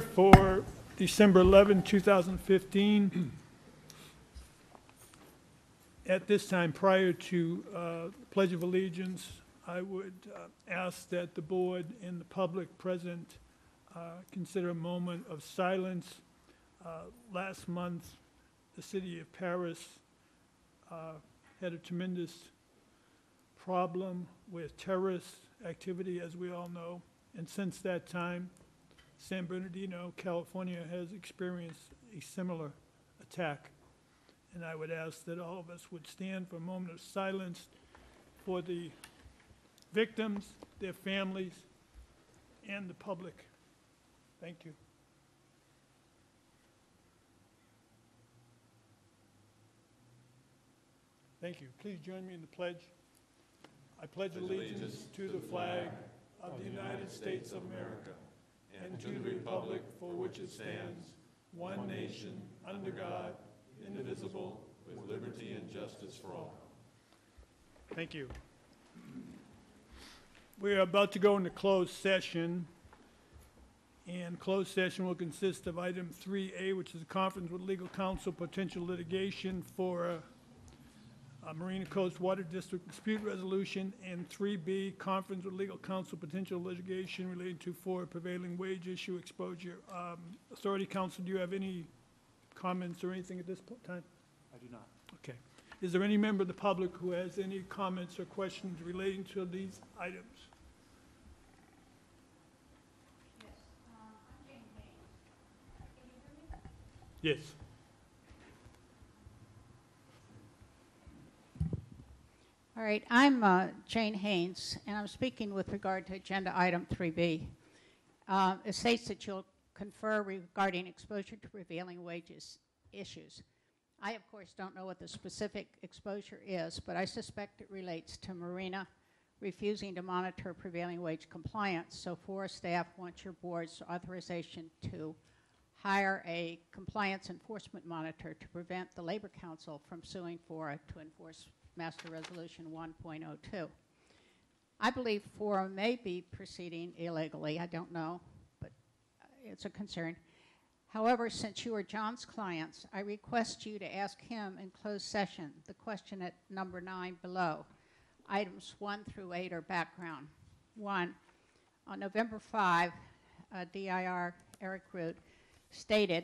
For December 11, 2015. At this time, prior to Pledge of Allegiance, I would ask that the board and the public present consider a moment of silence. Last month, the city of Paris had a tremendous problem with terrorist activity, as we all know, and since that time, San Bernardino, California, has experienced a similar attack. And I would ask that all of us would stand for a moment of silence for the victims, their families, and the public. Thank you. Thank you. Please join me in the pledge. I pledge allegiance to the flag of the United States of America and to the republic for which it stands, one nation, under God, indivisible, with liberty and justice for all. Thank you. We are about to go into closed session, and closed session will consist of item 3A, which is a conference with legal counsel, potential litigation for Marina Coast Water District dispute resolution, and 3B, conference with legal counsel, potential litigation related to FORA prevailing wage issue exposure. Authority counsel, do you have any comments or anything at this time? I do not. Okay. Is there any member of the public who has any comments or questions relating to these items? Yes, I'm Jane Haynes. Can you hear me? Yes. All right, I'm Jane Haynes, and I'm speaking with regard to agenda item 3B. It states that you'll confer regarding exposure to prevailing wages issues. I, of course, don't know what the specific exposure is, but I suspect it relates to Marina refusing to monitor prevailing wage compliance. So FORA staff wants your board's authorization to hire a compliance enforcement monitor to prevent the Labor Council from suing FORA to enforce Master Resolution 1.02. I believe FORA may be proceeding illegally. I don't know, but it's a concern. However, since you are John's clients, I request you to ask him in closed session the question at number 9 below. Items 1 through 8 are background. 1, on November 5, DIR Eric Root stated,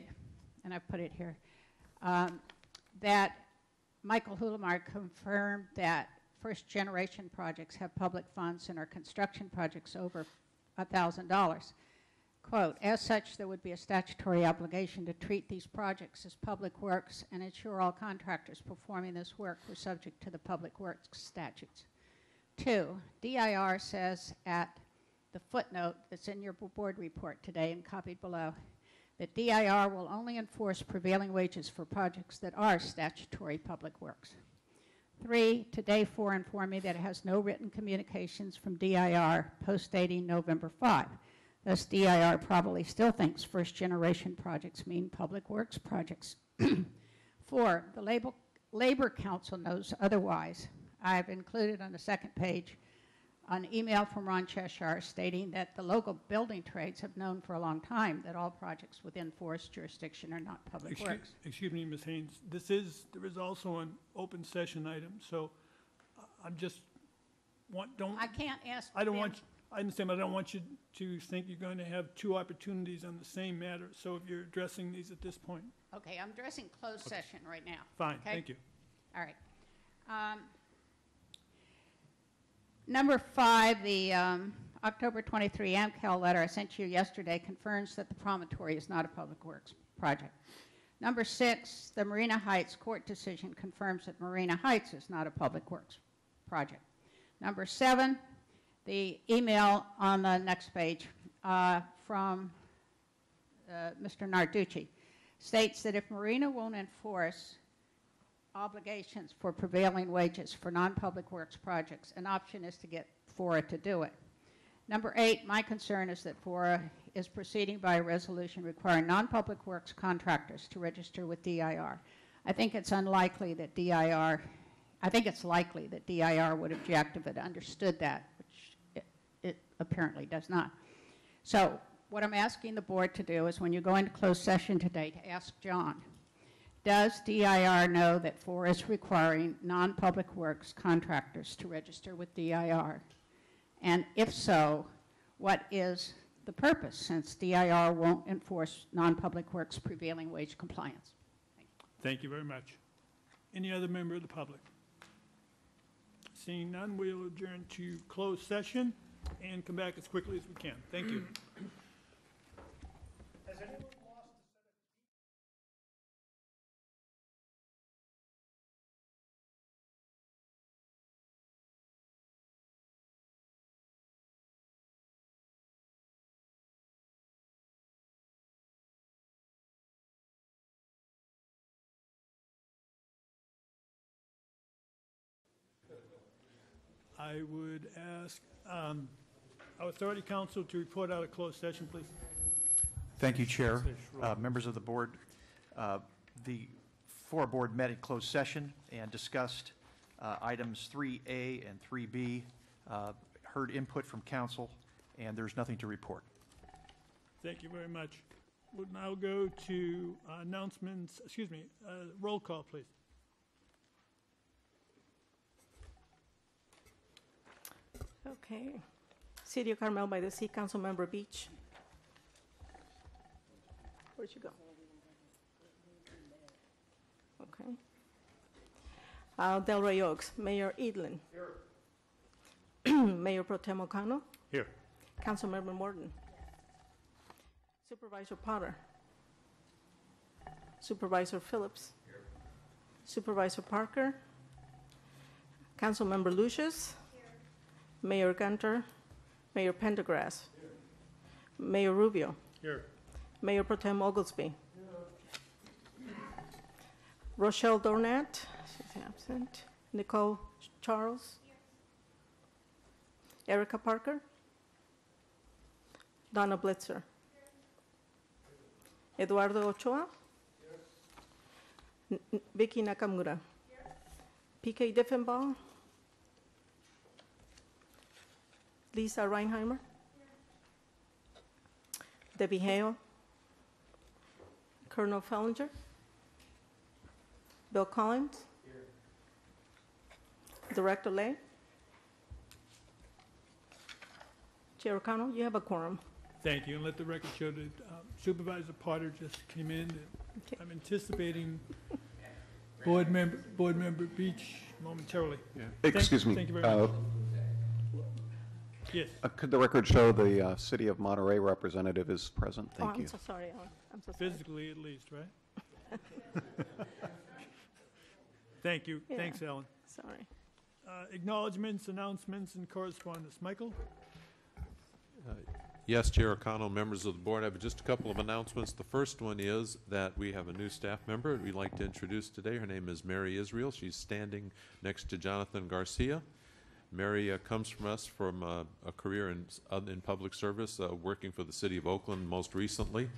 and I put it here, that Michael Hulemar confirmed that first-generation projects have public funds and are construction projects over $1,000. Quote, as such, there would be a statutory obligation to treat these projects as public works and ensure all contractors performing this work were subject to the public works statutes. 2, DIR says at the footnote that's in your board report today and copied below, that DIR will only enforce prevailing wages for projects that are statutory public works. 3, today FORA informed me that it has no written communications from DIR post-dating November 5. Thus, DIR probably still thinks first-generation projects mean public works projects. 4, the Labor Council knows otherwise. I've included on the second page an email from Ron Cheshire stating that the local building trades have known for a long time that all projects within FORA's jurisdiction are not public works. Excuse me, Ms. Haynes. There is also an open session item, so I'm just I can't ask. I understand, but I don't want you to think you're going to have 2 opportunities on the same matter. So if you're addressing these at this point. Okay, I'm addressing closed session right now. Fine, okay? Thank you. All right. Number 5, the October 23 AMCAL letter I sent you yesterday confirms that the promontory is not a public works project. Number 6, the Marina Heights court decision confirms that Marina Heights is not a public works project. Number 7, the email on the next page from Mr. Narducci states that if Marina won't enforce obligations for prevailing wages for non-public works projects, an option is to get FORA to do it. Number 8, my concern is that FORA is proceeding by a resolution requiring non-public works contractors to register with DIR. I think it's unlikely that DIR, I think it's likely that DIR would object if it understood that, which it apparently does not. So what I'm asking the board to do is when you go into closed session today to ask John, does DIR know that FORA is requiring non-public works contractors to register with DIR? And if so, what is the purpose, since DIR won't enforce non-public works prevailing wage compliance? Thank you very much. Any other member of the public? Seeing none, we'll adjourn to closed session and come back as quickly as we can. Thank you. I would ask our authority counsel to report out of closed session, please. Thank you, Chair. Members of the board, the FORA board met in closed session and discussed items 3A and 3B, heard input from council, and there's nothing to report. Thank you very much. We'll now go to announcements, roll call, please. Okay. City of Carmel by the Sea, Councilmember Beach. Where'd you go? Okay. Delray Oaks, Mayor Edlin. Here. Mayor Pro Tem O'Connell. Here. Councilmember Morton. Supervisor Potter. Supervisor Phillips. Here. Supervisor Parker. Councilmember Lucius. Mayor Gunter, Mayor Pendergrass, Mayor Rubio, Here. Mayor Pro Tem Oglesby, Rochelle Dornat, she's absent, Nicole Charles, Erica Parker, Donna Blitzer, Eduardo Ochoa, Vicky Nakamura, PK Diffenbaugh, Lisa Reinheimer, Debbie Hale, Colonel Fellinger, Bill Collins, Director Lay, Chair O'Connell, you have a quorum. Thank you, and let the record show that Supervisor Potter just came in. Okay. I'm anticipating board member Beach momentarily. Yeah. Excuse me. Thank you very much. Yes. Could the record show the City of Monterey representative is present? Thank you. I'm so sorry, Alan. I'm so sorry. Physically, at least, right? Thank you. Yeah. Thanks, Ellen. Sorry. Acknowledgements, announcements, and correspondence. Michael? Yes, Chair O'Connell, members of the board, I have just a couple of announcements. The first one is that we have a new staff member we'd like to introduce today. Her name is Mary Israel. She's standing next to Jonathan Garcia. Mary comes from us from a career in public service, working for the City of Oakland most recently,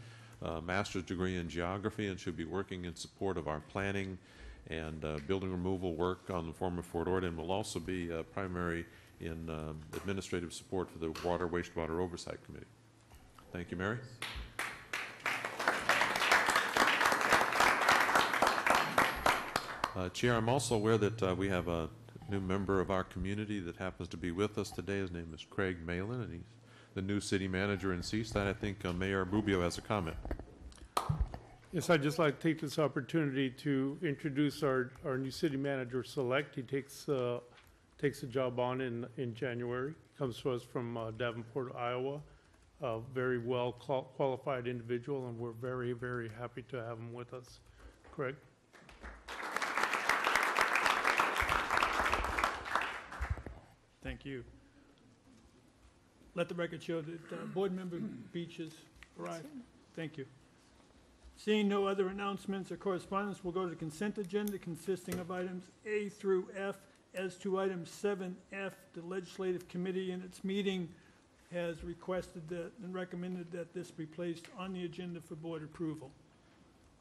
master's degree in geography, and she'll be working in support of our planning and building removal work on the former Fort Ord, and will also be primary in administrative support for the Water Wastewater Oversight Committee. Thank you, Mary. Chair, I'm also aware that we have a new member of our community that happens to be with us today. His name is Craig Malin, and he's the new city manager in Seaside. I think Mayor Rubio has a comment. Yes, I'd just like to take this opportunity to introduce our new city manager select. He takes the job on in January. Comes to us from Davenport, Iowa. A very well qualified individual, and we're very, very happy to have him with us. Craig? Thank you. Let the record show that board member Beach has arrived. Thank you. Seeing no other announcements or correspondence, we'll go to the consent agenda consisting of items A through F. As to item 7F, the legislative committee in its meeting has requested that and recommended that this be placed on the agenda for board approval.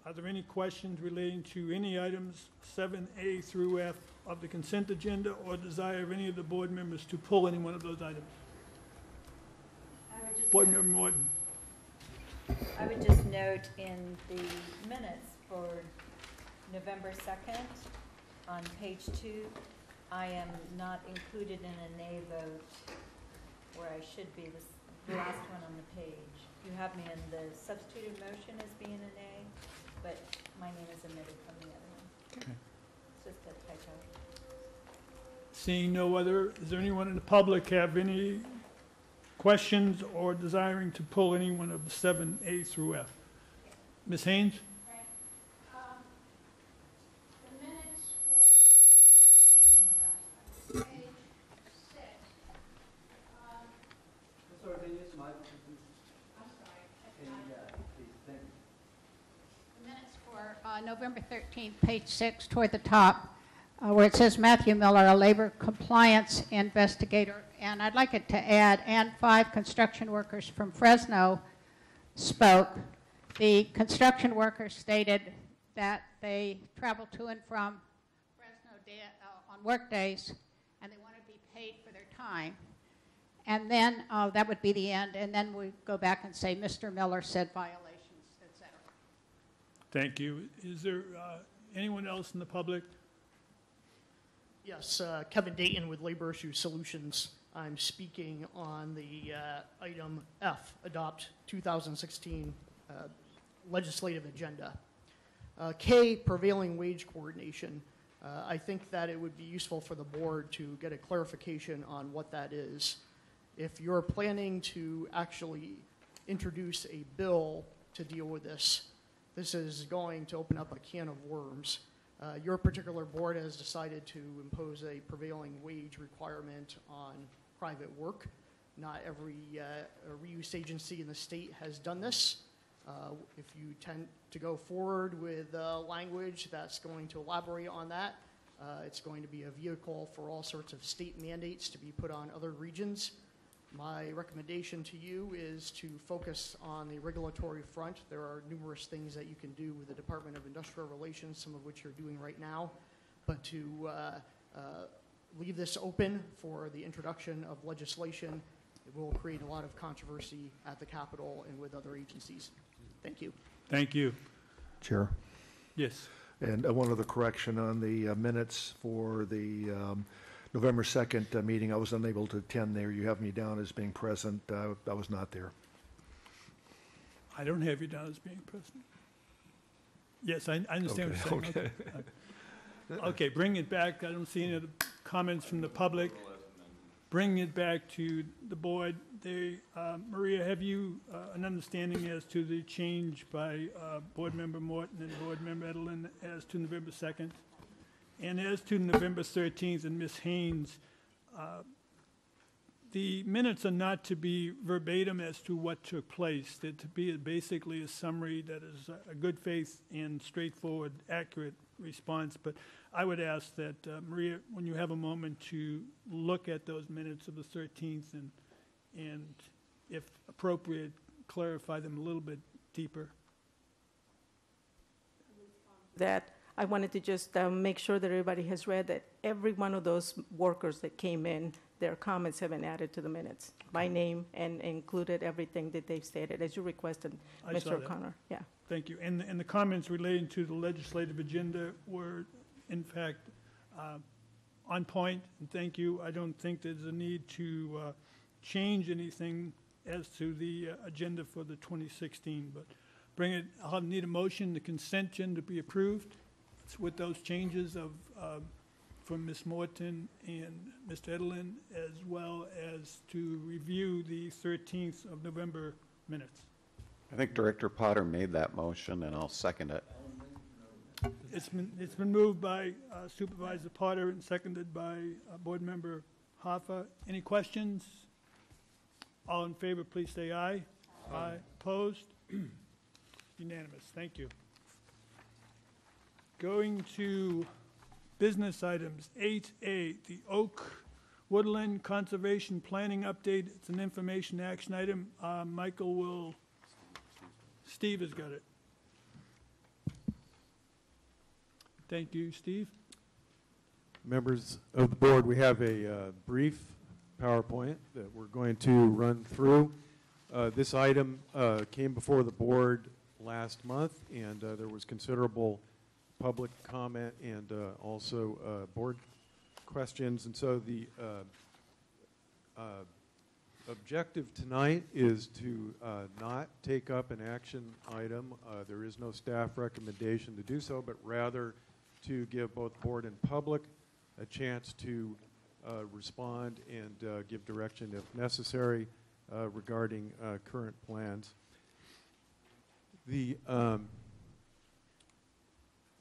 Are there any questions relating to any items 7A through F of the consent agenda, or desire of any of the board members to pull any one of those items? Board Member Morton. I would just note in the minutes for November 2nd, on page 2, I am not included in a nay vote where I should be, the last one on the page. You have me in the substituted motion as being a nay, but my name is omitted from the other one. Okay. It's just a typo. Seeing no other, does there anyone in the public have any questions or desiring to pull any one of the 7A through F? Ms. Haynes? The minutes for page 6. The minutes for November 13th, page 6, toward the top, where it says Matthew Miller, a labor compliance investigator. And I'd like it to add, and 5 construction workers from Fresno spoke. The construction workers stated that they travel to and from Fresno on work days, and they want to be paid for their time. And then that would be the end, and then we go back and say, Mr. Miller said violations, et cetera. Thank you. Is there anyone else in the public? Yes, Kevin Dayton with Labor Issue Solutions. I'm speaking on the item F, Adopt 2016 Legislative Agenda. K, Prevailing Wage Coordination. I think that it would be useful for the board to get a clarification on what that is. If you're planning to actually introduce a bill to deal with this, this is going to open up a can of worms. Your particular board has decided to impose a prevailing wage requirement on private work. Not every reuse agency in the state has done this. If you tend to go forward with language that's going to elaborate on that, it's going to be a vehicle for all sorts of state mandates to be put on other regions. My recommendation to you is to focus on the regulatory front. There are numerous things that you can do with the Department of Industrial Relations, some of which you're doing right now, but to leave this open for the introduction of legislation, it will create a lot of controversy at the Capitol and with other agencies. Thank you. Thank you. Chair. Yes. And one other correction on the minutes for the November 2nd meeting. I was unable to attend there. You have me down as being present. I was not there. I don't have you down as being present. Yes, I understand what you're saying. Okay. Okay, bring it back. I don't see any other comments from the public. Bring it back to the board. Maria, have you an understanding as to the change by Board Member Morton and Board Member Edelin as to November 2nd? And as to November 13th and Ms. Haynes, the minutes are not to be verbatim as to what took place. They're to be basically a summary that is a good faith and straightforward, accurate response. But I would ask that, Maria, when you have a moment to look at those minutes of the 13th and if appropriate, clarify them a little bit deeper. That I wanted to just make sure that everybody has read that every one of those workers that came in, their comments have been added to the minutes by name and included everything that they've stated, as you requested, I saw Mr. that. O'Connor. Yeah. Thank you. And the comments relating to the legislative agenda were, in fact, on point. And thank you. I don't think there's a need to change anything as to the agenda for the 2016. But bring it. I'll need a motion. The consent agenda to be approved with those changes of from Ms. Morton and Mr. Edelin, as well as to review the 13th of November minutes. I think Director Potter made that motion, and I'll second it. It's been moved by Supervisor Potter and seconded by Board Member Hoffa. Any questions? All in favor, please say aye. Aye. Opposed? Unanimous. Thank you. Going to business items, 8A, the Oak Woodland Conservation Planning Update. It's an information action item. Steve has got it. Thank you, Steve. Members of the board, we have a brief PowerPoint that we're going to run through. This item came before the board last month, and there was considerable public comment and also board questions. And so the objective tonight is to not take up an action item. There is no staff recommendation to do so, but rather to give both board and public a chance to respond and give direction if necessary regarding current plans. The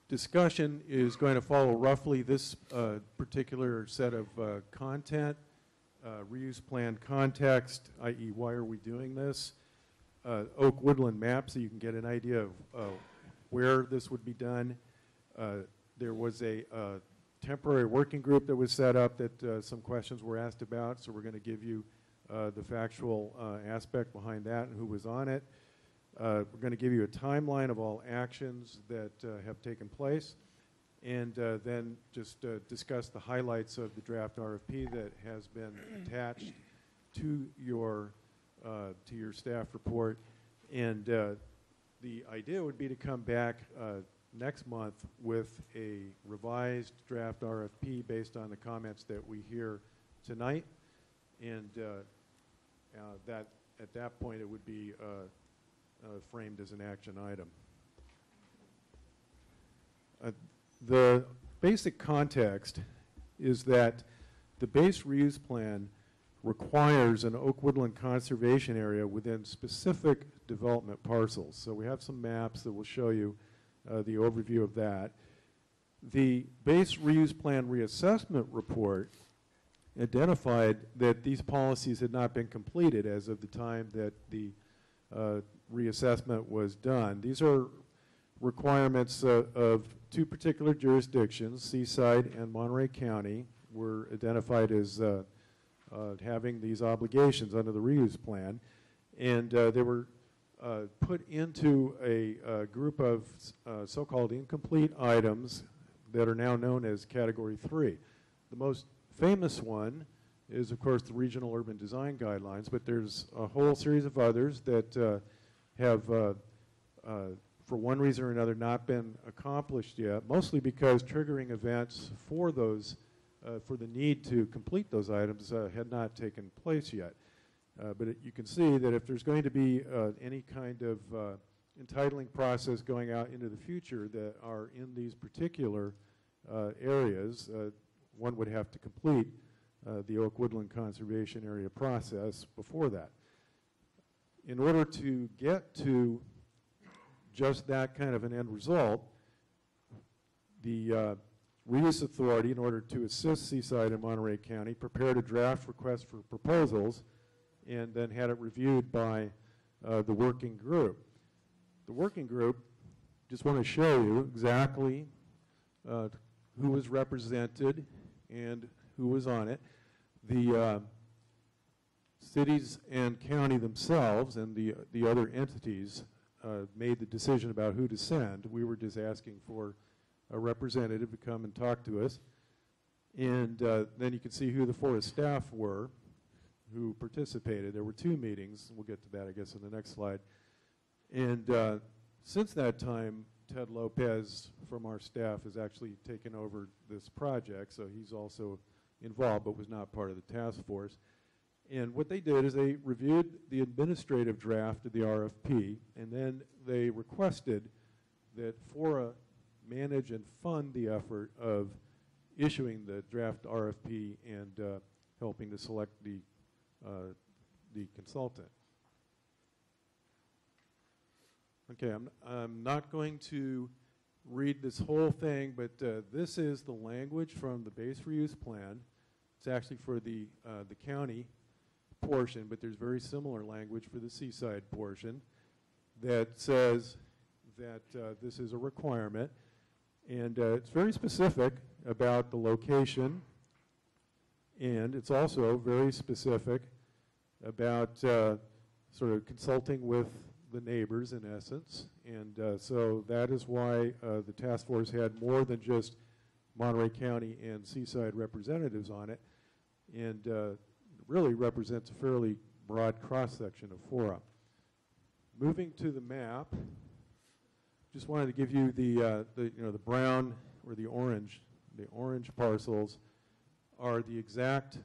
discussion is going to follow roughly this particular set of content. Reuse plan context, i.e. why are we doing this? Oak Woodland map, so you can get an idea of where this would be done. There was a temporary working group that was set up that some questions were asked about, so we're going to give you the factual aspect behind that and who was on it. We're going to give you a timeline of all actions that have taken place, and then just discuss the highlights of the draft RFP that has been attached to your staff report. And the idea would be to come back next month with a revised draft RFP based on the comments that we hear tonight, and that at that point it would be framed as an action item. The basic context is that the base reuse plan requires an Oak Woodland conservation area within specific development parcels. So we have some maps that will show you the overview of that. The base reuse plan reassessment report identified that these policies had not been completed as of the time that the reassessment was done. These are requirements of two particular jurisdictions, Seaside and Monterey County, were identified as having these obligations under the reuse plan, and they were put into a group of so-called incomplete items that are now known as Category 3. The most famous one is, of course, the Regional Urban Design Guidelines, but there's a whole series of others that have for one reason or another not been accomplished yet, mostly because triggering events for those, for the need to complete those items had not taken place yet. But you can see that if there's going to be any kind of entitling process going out into the future that are in these particular areas, one would have to complete the Oak Woodland Conservation Area process before that. In order to get to just that kind of an end result, the Reuse Authority, in order to assist Seaside and Monterey County, prepared a draft request for proposals and then had it reviewed by the working group. The working group, just want to show you exactly who was represented and who was on it. The cities and county themselves and the other entities made the decision about who to send. We were just asking for a representative to come and talk to us. And then you can see who the FORA staff were who participated. There were 2 meetings. We'll get to that, I guess, in the next slide. And since that time, Ted Lopez from our staff has actually taken over this project, so he's also involved but was not part of the task force. And what they did is they reviewed the administrative draft of the RFP, and then they requested that FORA manage and fund the effort of issuing the draft RFP and helping to select the consultant. Okay, I'm not going to read this whole thing, but this is the language from the base reuse plan. It's actually for the county portion, but there's very similar language for the Seaside portion that says that this is a requirement, and it's very specific about the location, and it's also very specific about sort of consulting with the neighbors in essence, and so that is why the task force had more than just Monterey County and Seaside representatives on it, and really represents a fairly broad cross-section of FORA. Moving to the map, just wanted to give you the brown or the orange. The orange parcels are the exact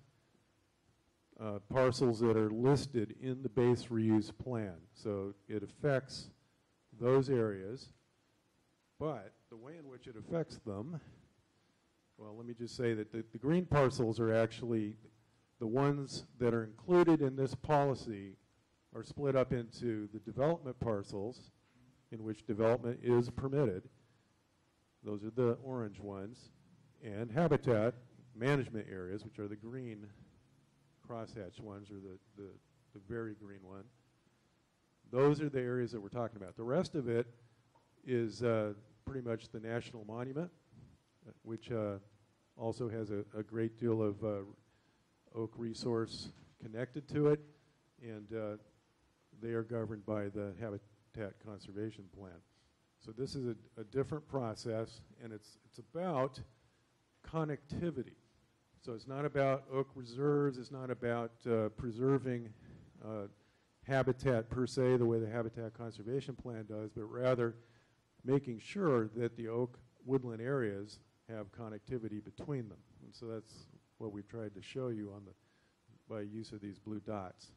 parcels that are listed in the base reuse plan. So it affects those areas, but the way in which it affects them, well, let me just say that the green parcels are actually the ones that are included in this policy are split up into the development parcels in which development is permitted. Those are the orange ones. And habitat management areas, which are the green crosshatch ones, or the very green one. Those are the areas that we're talking about. The rest of it is pretty much the national monument, which also has a great deal of oak resource connected to it, and they are governed by the Habitat Conservation Plan. So this is a different process, and it's about connectivity. So it's not about oak reserves, it's not about preserving habitat per se, the way the Habitat Conservation Plan does, but rather making sure that the oak woodland areas have connectivity between them. And so that's what we tried to show you by use of these blue dots.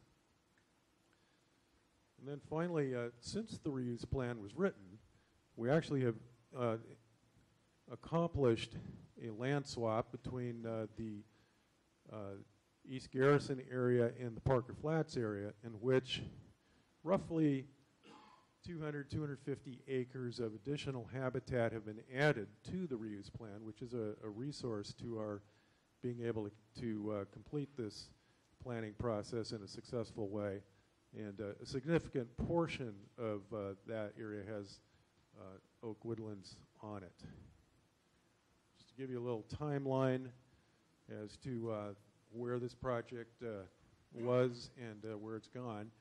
And then finally, since the reuse plan was written, we actually have accomplished a land swap between the East Garrison area and the Parker Flats area, in which roughly 250 acres of additional habitat have been added to the reuse plan, which is a resource to our being able to complete this planning process in a successful way. And a significant portion of that area has oak woodlands on it. Just to give you a little timeline as to where this project was and where it's gone.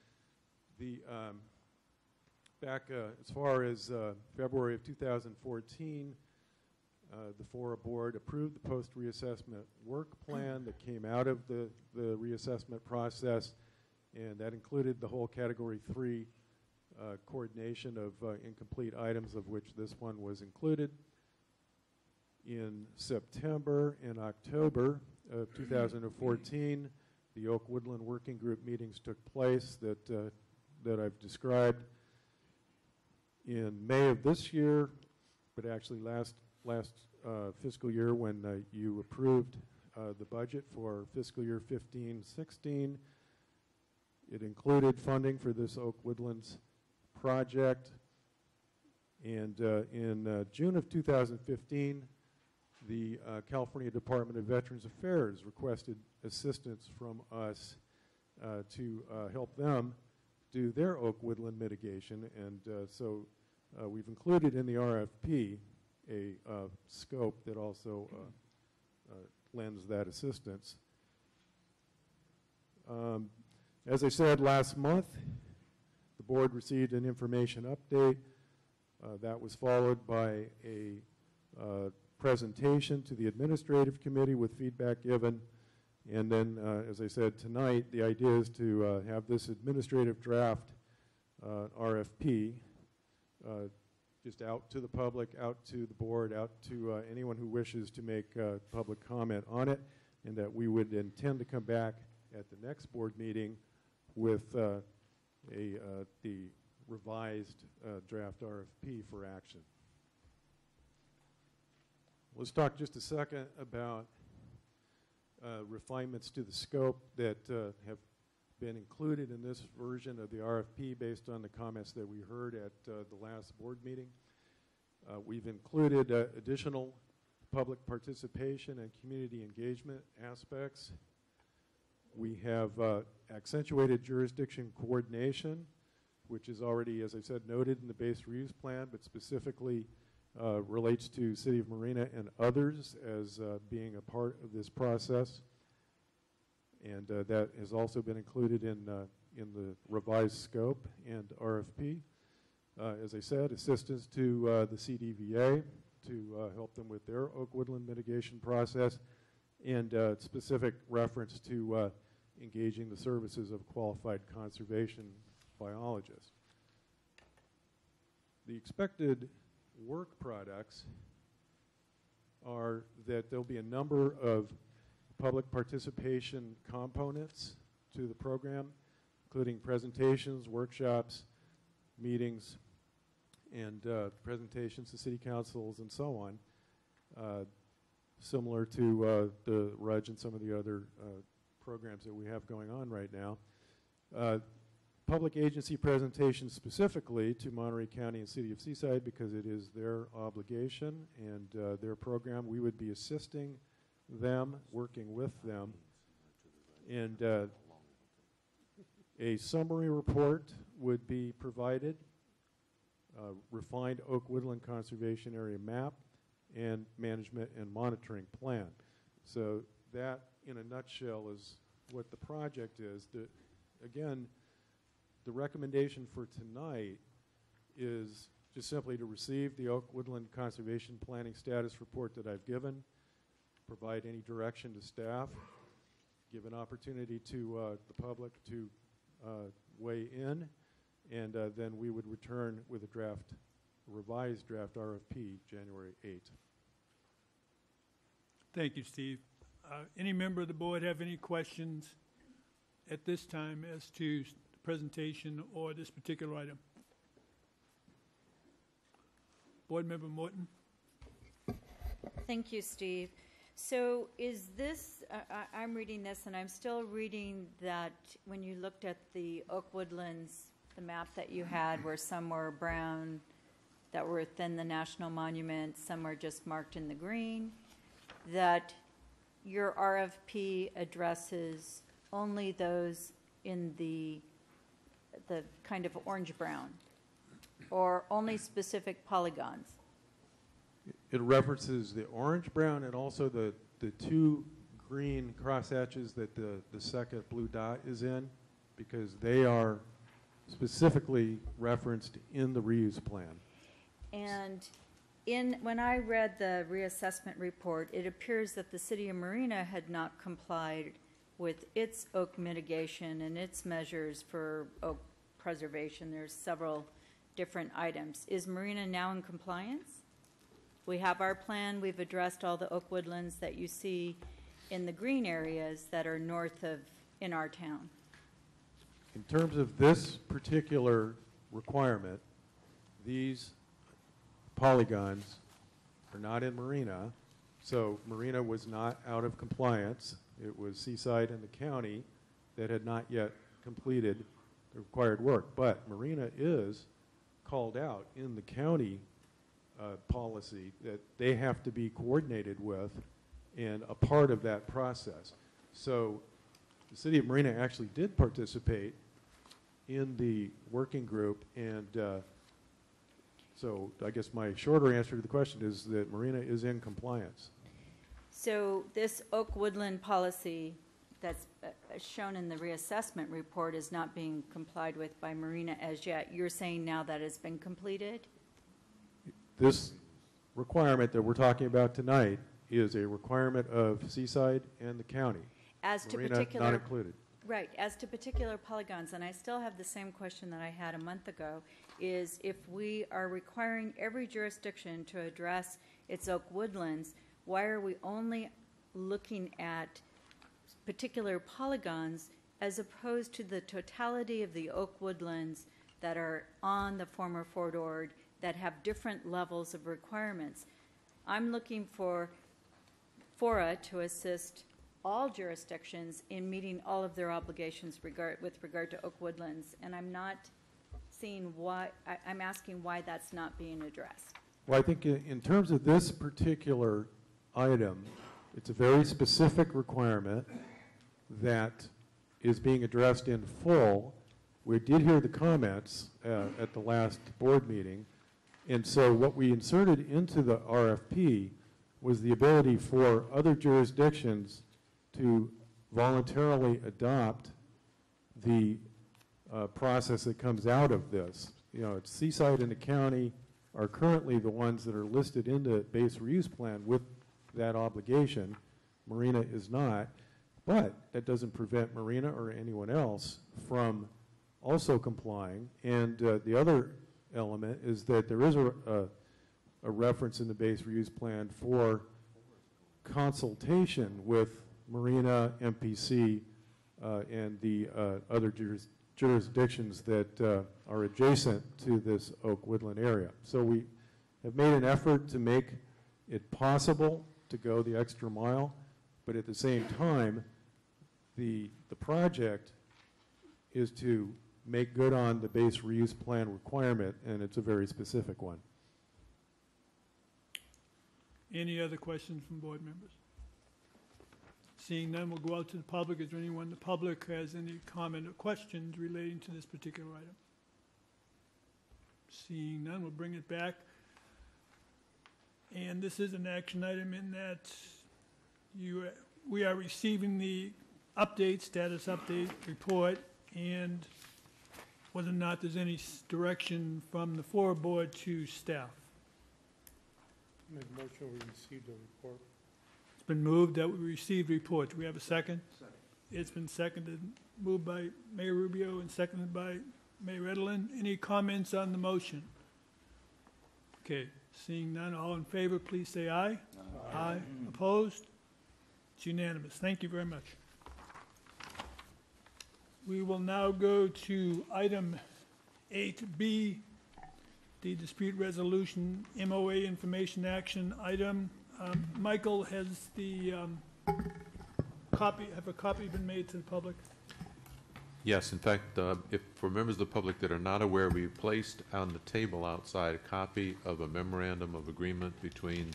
Back as far as February of 2014, the FORA board approved the post-reassessment work plan that came out of the reassessment process, and that included the whole Category 3 coordination of incomplete items, of which this one was included. In September and October of 2014, the Oak Woodland Working Group meetings took place that I've described. In May of this year, but actually last fiscal year, when you approved the budget for fiscal year 15-16, it included funding for this Oak Woodlands project. And in June of 2015, the California Department of Veterans Affairs requested assistance from us to help them do their oak woodland mitigation. And so we've included in the RFP a scope that also lends that assistance. As I said last month, the board received an information update. That was followed by a presentation to the administrative committee with feedback given. And then, as I said tonight, the idea is to have this administrative draft RFP just out to the public, out to the board, out to anyone who wishes to make public comment on it, and that we would intend to come back at the next board meeting with the revised draft RFP for action. Let's talk just a second about refinements to the scope that have been included in this version of the RFP based on the comments that we heard at the last board meeting. We've included additional public participation and community engagement aspects. We have accentuated jurisdiction coordination, which is already, as I said, noted in the base reuse plan, but specifically relates to City of Marina and others as being a part of this process. And that has also been included in the revised scope and RFP. As I said, assistance to the CDVA to help them with their oak woodland mitigation process, and specific reference to engaging the services of qualified conservation biologists. The expected work products are that there'll be a number of public participation components to the program, including presentations, workshops, meetings, and presentations to city councils and so on, similar to the RUDGE and some of the other programs that we have going on right now. Public agency presentations specifically to Monterey County and City of Seaside because it is their obligation and their program. We would be assisting them, working with them. And a summary report would be provided, refined Oak Woodland Conservation Area map, and management and monitoring plan. So that, in a nutshell, is what the project is. Again, the recommendation for tonight is just simply to receive the Oak Woodland Conservation Planning Status Report that I've given, provide any direction to staff, give an opportunity to the public to weigh in, and then we would return with a revised draft RFP January 8th. Thank you, Steve. Any member of the board have any questions at this time as to the presentation or this particular item? Board Member Morton. Thank you, Steve. So is this, I'm reading this, and I'm still reading that when you looked at the Oak Woodlands, the map that you had where some were brown that were within the national monument, some are just marked in the green, that your RFP addresses only those in the kind of orange-brown, or only specific polygons? It references the orange-brown and also the two green crosshatches that the second blue dot is in, because they are specifically referenced in the reuse plan. And when I read the reassessment report, it appears that the city of Marina had not complied with its oak mitigation and its measures for oak preservation. There's several different items. Is Marina now in compliance? We have our plan. We've addressed all the oak woodlands that you see in the green areas that are north of in our town. In terms of this particular requirement, these polygons are not in Marina, so Marina was not out of compliance. It was Seaside and the county that had not yet completed the required work, but Marina is called out in the county policy that they have to be coordinated with and a part of that process. So the city of Marina actually did participate in the working group, and so I guess my shorter answer to the question is that Marina is in compliance. So this oak woodland policy that's shown in the reassessment report is not being complied with by Marina as yet. You're saying now that it's been completed? This requirement that we're talking about tonight is a requirement of Seaside and the county. As to Marina particular, not included. Right, as to particular polygons, and I still have the same question that I had a month ago, is if we are requiring every jurisdiction to address its oak woodlands, why are we only looking at particular polygons as opposed to the totality of the oak woodlands that are on the former Fort Ord that have different levels of requirements? I'm looking for FORA to assist all jurisdictions in meeting all of their obligations with regard to oak woodlands, and I'm not seeing why, I'm asking why that's not being addressed. Well, I think in terms of this particular item, it's a very specific requirement that is being addressed in full. We did hear the comments at the last board meeting, and so what we inserted into the RFP was the ability for other jurisdictions to voluntarily adopt the process that comes out of this. You know, it's Seaside and the county are currently the ones that are listed in the base reuse plan with that obligation. Marina is not, But that doesn't prevent Marina or anyone else from also complying. And the other element is that there is a reference in the base reuse plan for consultation with Marina, MPC, and the other jurisdictions that are adjacent to this Oak Woodland area. So we have made an effort to make it possible to go the extra mile, but at the same time, the project is to make good on the base reuse plan requirement, and it's a very specific one. Any other questions from board members? Seeing none, we'll go out to the public. Is there anyone in the public who has any comment or questions relating to this particular item? Seeing none, we'll bring it back. And this is an action item in that we are receiving the status update report, and whether or not there's any direction from the FORA board to staff. Make a motion, we received the report. It's been moved that we received reports. We have a second? Second. It's been seconded, moved by Mayor Rubio and seconded by Mayor Edelin. Any comments on the motion? Okay, seeing none, all in favor, please say aye. Aye. Aye. Opposed? It's unanimous. Thank you very much. We will now go to item 8B, the dispute resolution MOA information action item. Michael, has the have a copy been made to the public? Yes, in fact, if for members of the public that are not aware, we placed on the table outside a copy of a memorandum of agreement between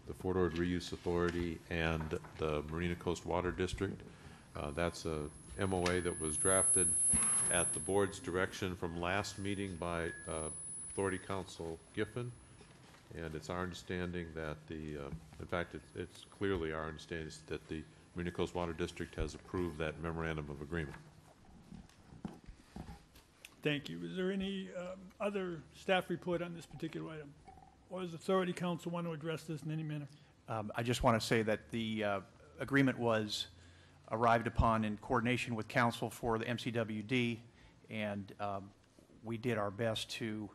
the Fort Ord Reuse Authority and the Marina Coast Water District. That's a MOA that was drafted at the board's direction from last meeting by Authority Council Giffen, and it's our understanding that in fact, it's clearly our understanding that the Marina Coast Water District has approved that memorandum of agreement. Thank you. Is there any other staff report on this particular item? Or does Authority Council want to address this in any manner? I just want to say that the agreement was arrived upon in coordination with counsel for the MCWD, and we did our best to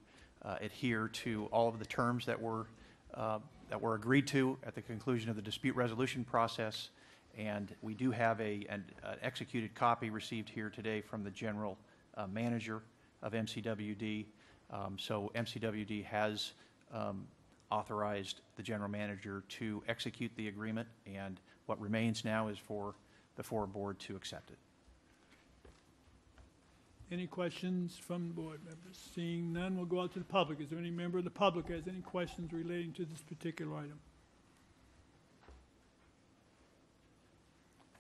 adhere to all of the terms that were agreed to at the conclusion of the dispute resolution process. And we do have an executed copy received here today from the general manager of MCWD. So MCWD has authorized the general manager to execute the agreement, and what remains now is for the FORA board to accept it. Any questions from board members? Seeing none, we'll go out to the public. Is there any member of the public who has any questions relating to this particular item?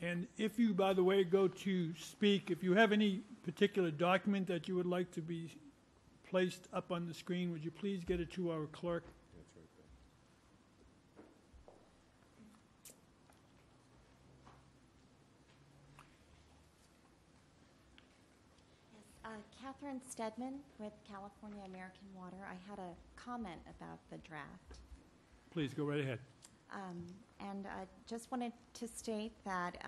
And if you, by the way, go to speak, if you have any particular document that you would like to be placed up on the screen, would you please get it to our clerk? That's right there. Catherine Stedman with California American Water. I had a comment about the draft. Please go right ahead. And I just wanted to state that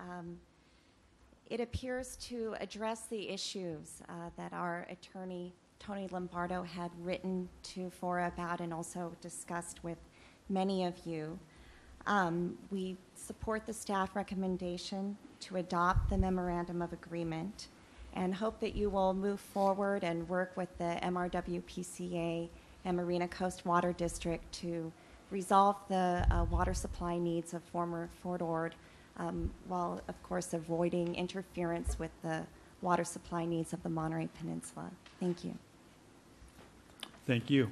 it appears to address the issues that our attorney, Tony Lombardo, had written to FORA about and also discussed with many of you. We support the staff recommendation to adopt the memorandum of agreement and hope that you will move forward and work with the MRWPCA and Marina Coast Water District to resolve the water supply needs of former Fort Ord, while, of course, avoiding interference with the water supply needs of the Monterey Peninsula. Thank you. Thank you.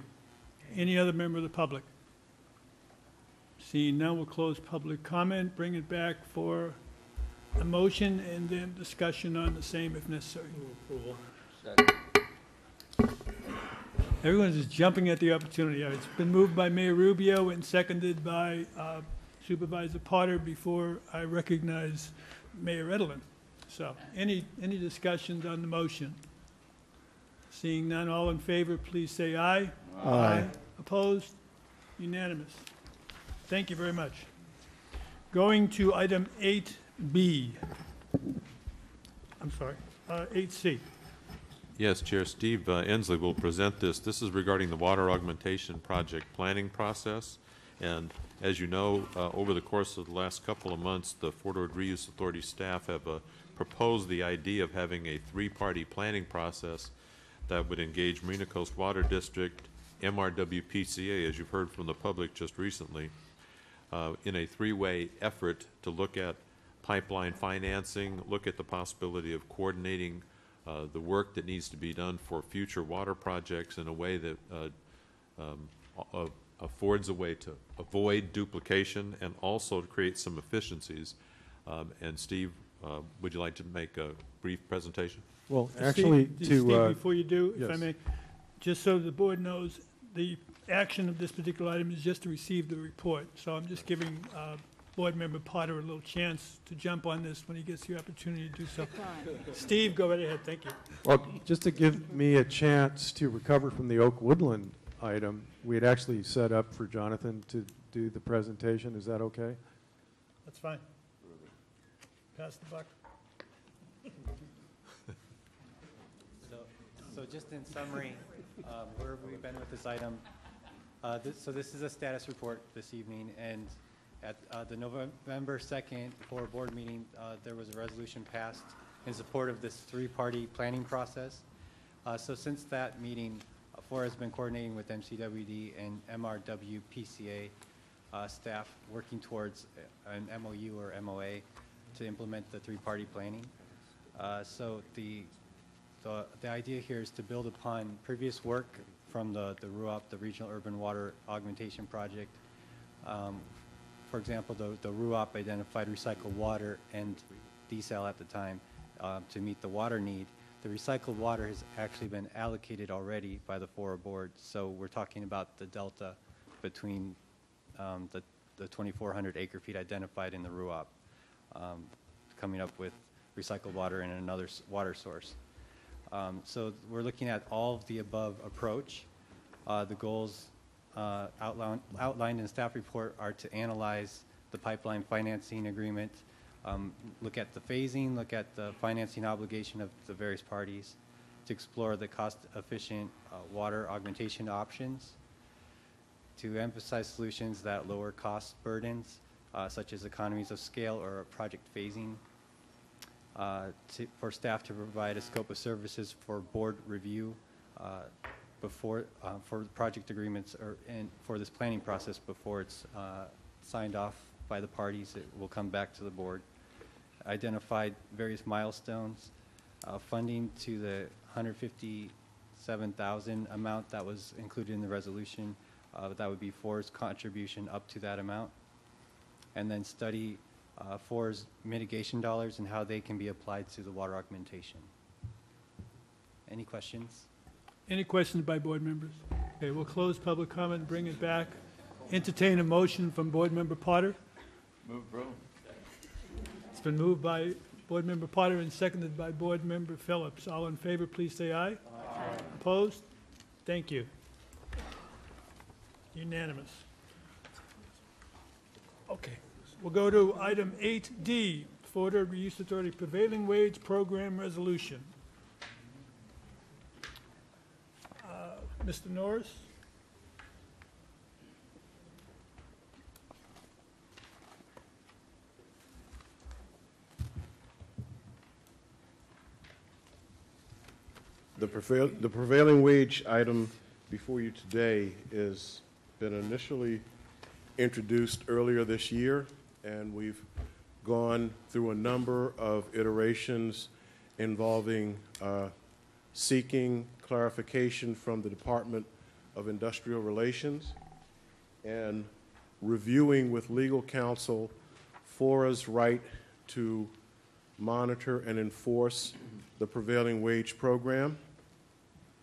Any other member of the public? Seeing none, we'll close public comment, bring it back for a motion, and then discussion on the same if necessary. Approval. Everyone's just jumping at the opportunity. It's been moved by Mayor Rubio and seconded by Supervisor Potter before I recognize Mayor Edelin. So any discussions on the motion? Seeing none, all in favor, please say aye. Aye. Opposed? Unanimous. Thank you very much. Going to item 8B, I'm sorry, 8C. Yes, Chair. Steve Ensley will present this. This is regarding the water augmentation project planning process. And as you know, over the course of the last couple of months, the Fort Ord Reuse Authority staff have proposed the idea of having a three-party planning process that would engage Marina Coast Water District, MRWPCA, as you've heard from the public just recently, in a three-way effort to look at pipeline financing, look at the possibility of coordinating the work that needs to be done for future water projects in a way that affords a way to avoid duplication and also to create some efficiencies. And Steve, would you like to make a brief presentation? Well, Steve, actually, Steve, before you do, if I yes. may, just so the board knows, the action of this particular item is just to receive the report. So I'm just giving Board Member Potter a little chance to jump on this when he gets the opportunity to do so. Steve, go right ahead. Thank you. Well, just to give me a chance to recover from the Oak Woodland item, we had actually set up for Jonathan to do the presentation. Is that okay? That's fine. Pass the buck. So just in summary, where have we been with this item? So this is a status report this evening, and at the November 2nd FORA board meeting, there was a resolution passed in support of this three-party planning process. So since that meeting, FORA has been coordinating with MCWD and MRWPCA staff working towards an MOU or MOA to implement the three-party planning. So the idea here is to build upon previous work from the RUAP, the Regional Urban Water Augmentation Project. For example, the RUAP identified recycled water and desal at the time to meet the water need. The recycled water has actually been allocated already by the FORA board, so we're talking about the delta between the 2,400 acre-feet identified in the RUAP, coming up with recycled water and another water source. So we're looking at all of the above approach. The goals outlined in the staff report are to analyze the pipeline financing agreement, look at the phasing, look at the financing obligation of the various parties, to explore the cost-efficient water augmentation options, to emphasize solutions that lower cost burdens, such as economies of scale or project phasing, for staff to provide a scope of services for board review for project agreements and for this planning process before it's signed off by the parties. It will come back to the board. Identified various milestones, funding to the $157,000 amount that was included in the resolution. That would be FORA's contribution up to that amount. And then study FORA's mitigation dollars and how they can be applied to the water augmentation. Any questions? Any questions by board members? Okay, we'll close public comment and bring it back. Entertain a motion from Board Member Potter. Move, bro. It's been moved by Board Member Potter and seconded by Board Member Phillips. All in favor, please say aye. Aye. Opposed? Thank you. Unanimous. Okay, we'll go to item 8D, Fort Ord Reuse Authority Prevailing Wage Program Resolution. Mr. Norris? The prevailing wage item before you today has been initially introduced earlier this year, and we've gone through a number of iterations involving seeking clarification from the Department of Industrial Relations and reviewing with legal counsel FORA's right to monitor and enforce the prevailing wage program.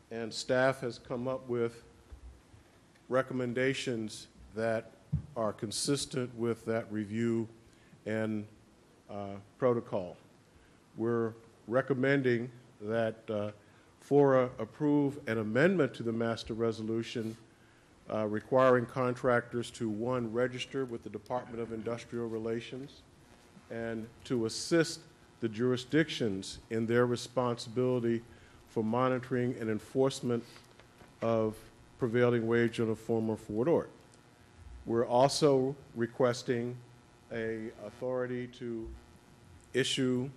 And staff has come up with recommendations that are consistent with that review and protocol. We're recommending that FORA approve an amendment to the master resolution requiring contractors to, one, register with the Department of Industrial Relations, and to assist the jurisdictions in their responsibility for monitoring and enforcement of prevailing wage on a former Fort Ord. We're also requesting a authority to issue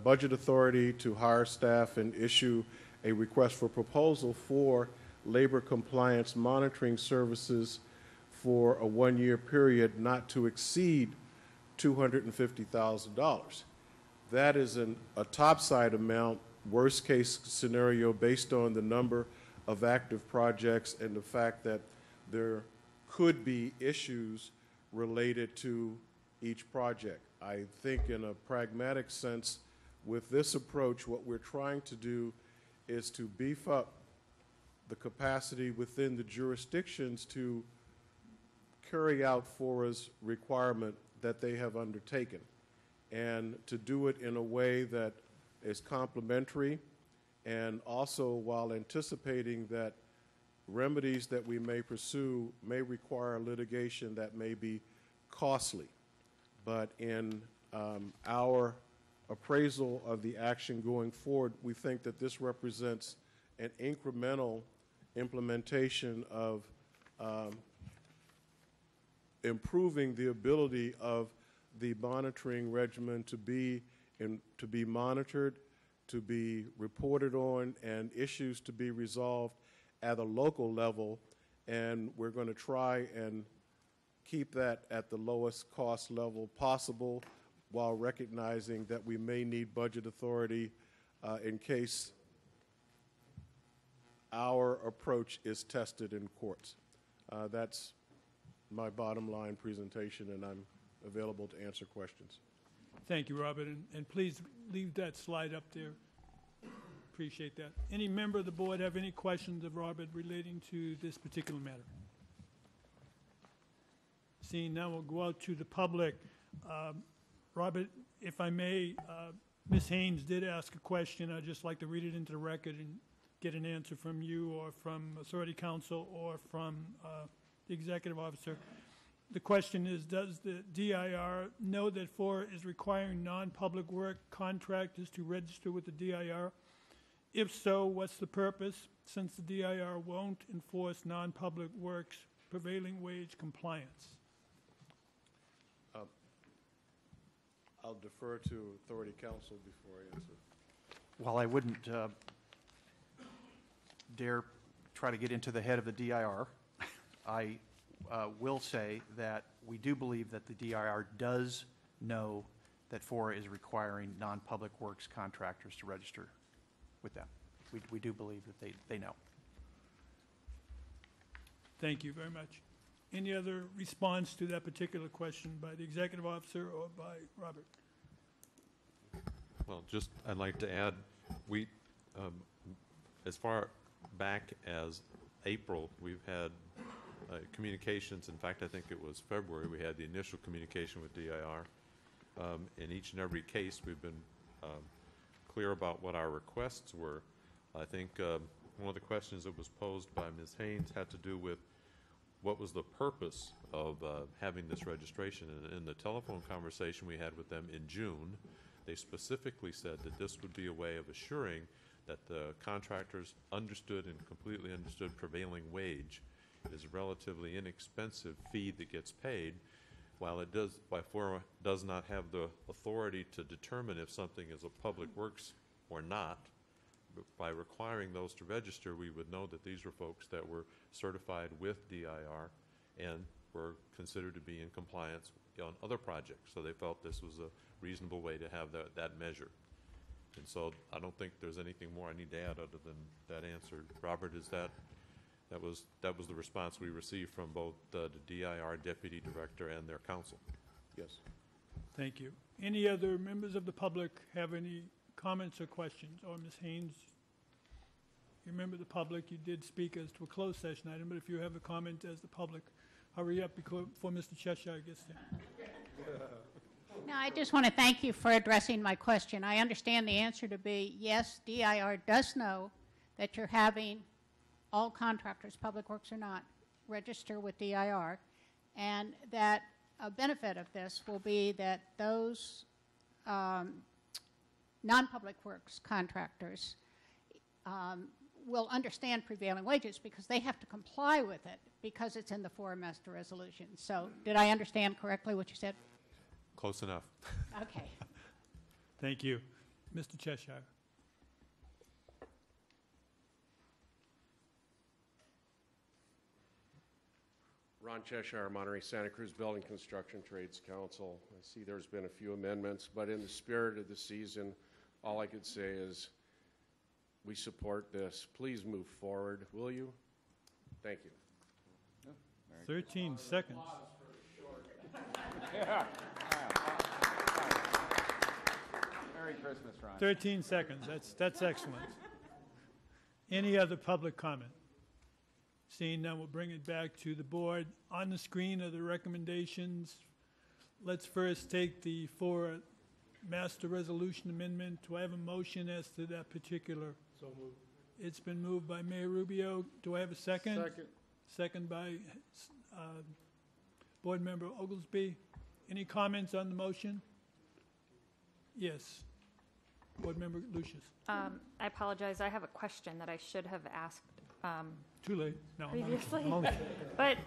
budget authority to hire staff and issue a request for proposal for labor compliance monitoring services for a one-year period not to exceed $250,000. That is a topside amount, worst case scenario, based on the number of active projects and the fact that there could be issues related to each project. I think in a pragmatic sense, with this approach, what we're trying to do is to beef up the capacity within the jurisdictions to carry out FORA's requirement that they have undertaken, and to do it in a way that is complementary, and also while anticipating that remedies that we may pursue may require litigation that may be costly. But in our appraisal of the action going forward, we think that this represents an incremental implementation of improving the ability of the monitoring regimen to be monitored, to be reported on, and issues to be resolved at a local level. And we're going to try and keep that at the lowest cost level possible, while recognizing that we may need budget authority in case our approach is tested in courts. That's my bottom line presentation, and I'm available to answer questions. Thank you, Robert, and please leave that slide up there. Appreciate that. Any member of the board have any questions of Robert relating to this particular matter? Seeing now, we'll go out to the public. Robert, if I may, Ms. Haynes did ask a question. I'd just like to read it into the record and get an answer from you or from Authority Council or from the Executive Officer. The question is, does the DIR know that FORA is requiring non-public work contractors to register with the DIR? If so, what's the purpose, since the DIR won't enforce non-public works prevailing wage compliance? I'll defer to Authority Council before I answer. While I wouldn't dare try to get into the head of the DIR, I will say that we do believe that the DIR does know that FORA is requiring non-public works contractors to register with them. We do believe that they know. Thank you very much. Any other response to that particular question by the Executive Officer or by Robert? Well, just, I'd like to add, we, as far back as April, we've had communications. In fact, I think it was February, we had the initial communication with DIR. In each and every case, we've been clear about what our requests were. I think one of the questions that was posed by Ms. Haynes had to do with what was the purpose of having this registration. And in the telephone conversation we had with them in June, they specifically said that this would be a way of assuring that the contractors understood and completely understood prevailing wage. It is a relatively inexpensive fee that gets paid, while FORA does not have the authority to determine if something is a public works or not. But by requiring those to register, we would know that these were folks that were certified with DIR and were considered to be in compliance on other projects. So they felt this was a reasonable way to have that measure. And so I don't think there's anything more I need to add other than that answer. Robert, is that was the response we received from both the DIR Deputy Director and their counsel? Yes. Thank you. Any other members of the public have any comments or questions? Or Ms. Haynes, you remember the public, you did speak as to a closed session item, but if you have a comment as the public, hurry up before Mr. Cheshire gets there. No, I just want to thank you for addressing my question. I understand the answer to be, yes, DIR does know that you're having all contractors, public works or not, register with DIR, and that a benefit of this will be that those non-public works contractors will understand prevailing wages because they have to comply with it because it's in the FORA master resolution. So did I understand correctly what you said? Close enough. Okay. Thank you. Mr. Cheshire. Ron Cheshire, Monterey Santa Cruz Building Construction Trades Council. I see there's been a few amendments, but in the spirit of the season, all I could say is we support this. Please move forward, will you? Thank you. 13 seconds. Merry Christmas, Ron. 13 seconds. That's excellent. Any other public comment? Seeing none, we'll bring it back to the board. On the screen are the recommendations. Let's first take the FORA master resolution amendment. Do I have a motion as to that particular? So moved. It's been moved by Mayor Rubio. Do I have a second? Second. Second by Board Member Oglesby. Any comments on the motion? Yes. Board Member Lucius. I apologize. I have a question that I should have asked Too late. No. previously. I'm only- But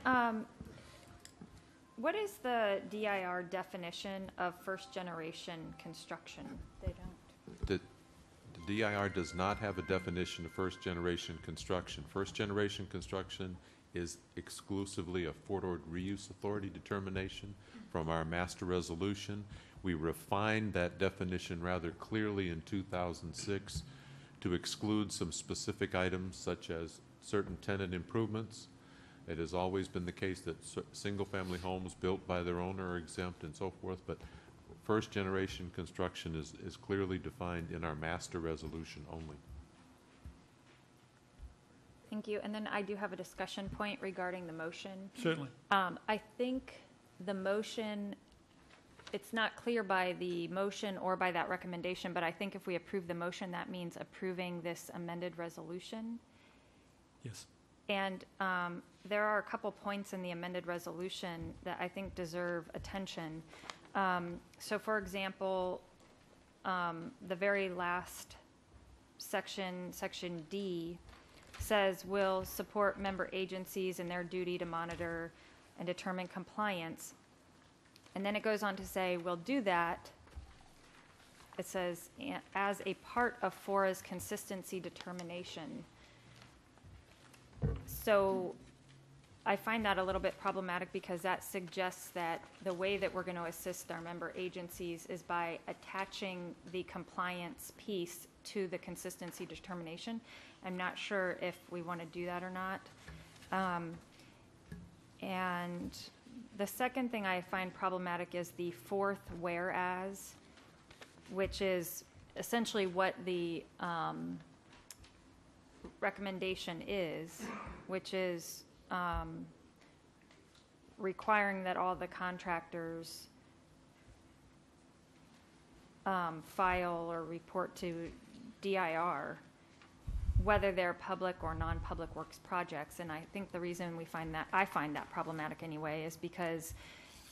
what is the DIR definition of first-generation construction? They don't. The DIR does not have a definition of first-generation construction. First-generation construction is exclusively a Fort Ord Reuse Authority determination from our master resolution. We refined that definition rather clearly in 2006 to exclude some specific items such as certain tenant improvements. It has always been the case that single-family homes built by their owner are exempt and so forth, but first-generation construction is clearly defined in our master resolution only. Thank you. And then I do have a discussion point regarding the motion. Certainly. I think the motion, it's not clear by the motion or by that recommendation, but I think if we approve the motion, that means approving this amended resolution. Yes. And there are a couple points in the amended resolution that I think deserve attention. So for example, the very last section, section D, says will support member agencies in their duty to monitor and determine compliance. And then it goes on to say, we'll do that. It says, as a part of FORA's consistency determination. So I find that a little bit problematic because that suggests that the way that we're going to assist our member agencies is by attaching the compliance piece to the consistency determination. I'm not sure if we want to do that or not. And the second thing I find problematic is the fourth whereas, which is essentially what the recommendation is, which is requiring that all the contractors file or report to DIR, whether they're public or non-public works projects. And I think the reason I find that problematic anyway is because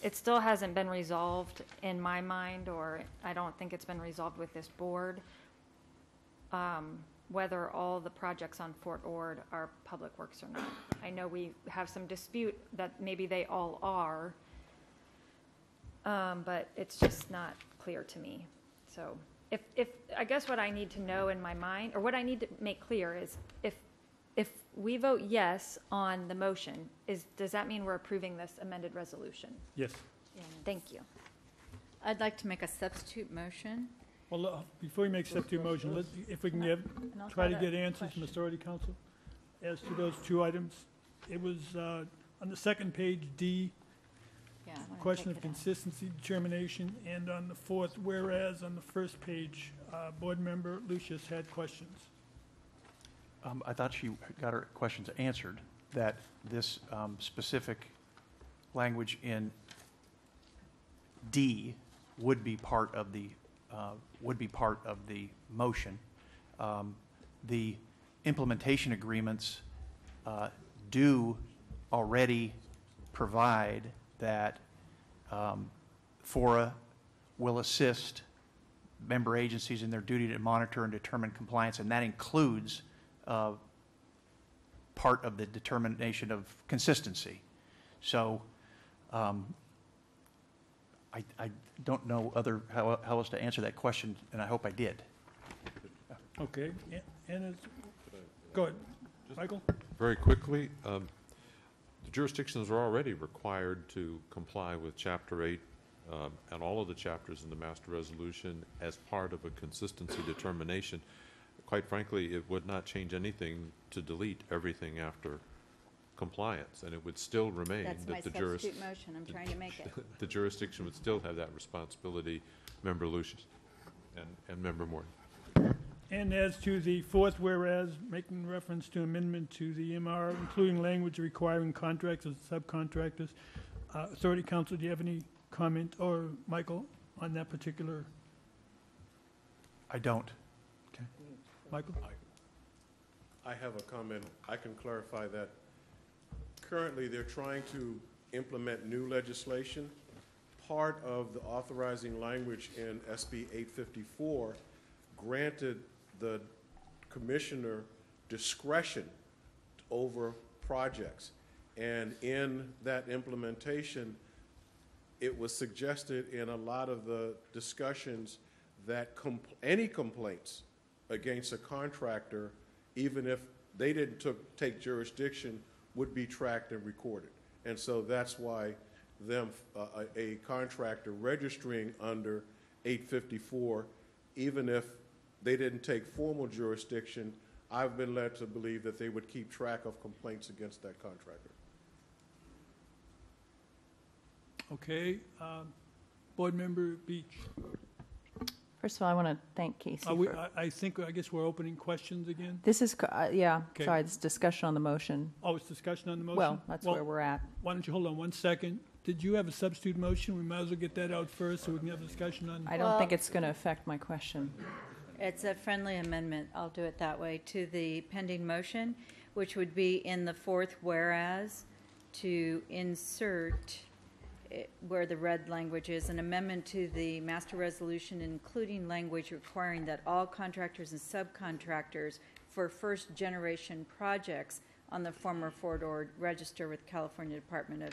it still hasn't been resolved in my mind, or I don't think it's been resolved with this board, whether all the projects on Fort Ord are public works or not. I know we have some dispute that maybe they all are, but it's just not clear to me. So if I guess what I need to know in my mind, or what I need to make clear is if we vote yes on the motion, does that mean we're approving this amended resolution? Yes. Thank you. I'd like to make a substitute motion. Well, before we make substitute motion, if we can try to get answers from Authority Council as to those two items. It was on the second page, D, question of consistency determination, and on the fourth, whereas on the first page, Board Member Lucius had questions. I thought she got her questions answered, that this specific language in D would be part of the motion. The implementation agreements do already provide that FORA will assist member agencies in their duty to monitor and determine compliance, and that includes part of the determination of consistency. So I don't know how else to answer that question, and I hope I did. Okay, and go ahead, Michael? Very quickly, the jurisdictions are already required to comply with Chapter 8 and all of the chapters in the master resolution as part of a consistency determination. Quite frankly, it would not change anything to delete everything after compliance, and it would still remain That's my that the substitute motion. I'm trying to make it. the jurisdiction would still have that responsibility, Member Lucius and Member Morton. And as to the fourth whereas, making reference to amendment to the MR, including language requiring contractors and subcontractors, Authority Council, do you have any comment, or Michael, on that particular? I don't. Okay. Michael? I have a comment. I can clarify that. Currently, they're trying to implement new legislation. Part of the authorizing language in SB 854 granted the commissioner discretion over projects. And in that implementation, it was suggested in a lot of the discussions that any complaints against a contractor, even if they didn't take jurisdiction, would be tracked and recorded. And so that's why a contractor registering under 854, even if they didn't take formal jurisdiction, I've been led to believe that they would keep track of complaints against that contractor. Okay. Board Member Beach. First of all, I want to thank Casey. I guess we're opening questions again. This is, yeah, Okay. sorry, this discussion on the motion. Oh, it's discussion on the motion? Well, that's where we're at. Why don't you hold on one second? Did you have a substitute motion? We might as well get that out first so we can have a discussion on. I don't think it's going to affect my question. It's a friendly amendment, I'll do it that way, to the pending motion, which would be in the fourth whereas to insert where the red language is, an amendment to the master resolution, including language requiring that all contractors and subcontractors for first generation projects on the former FORA register with California Department of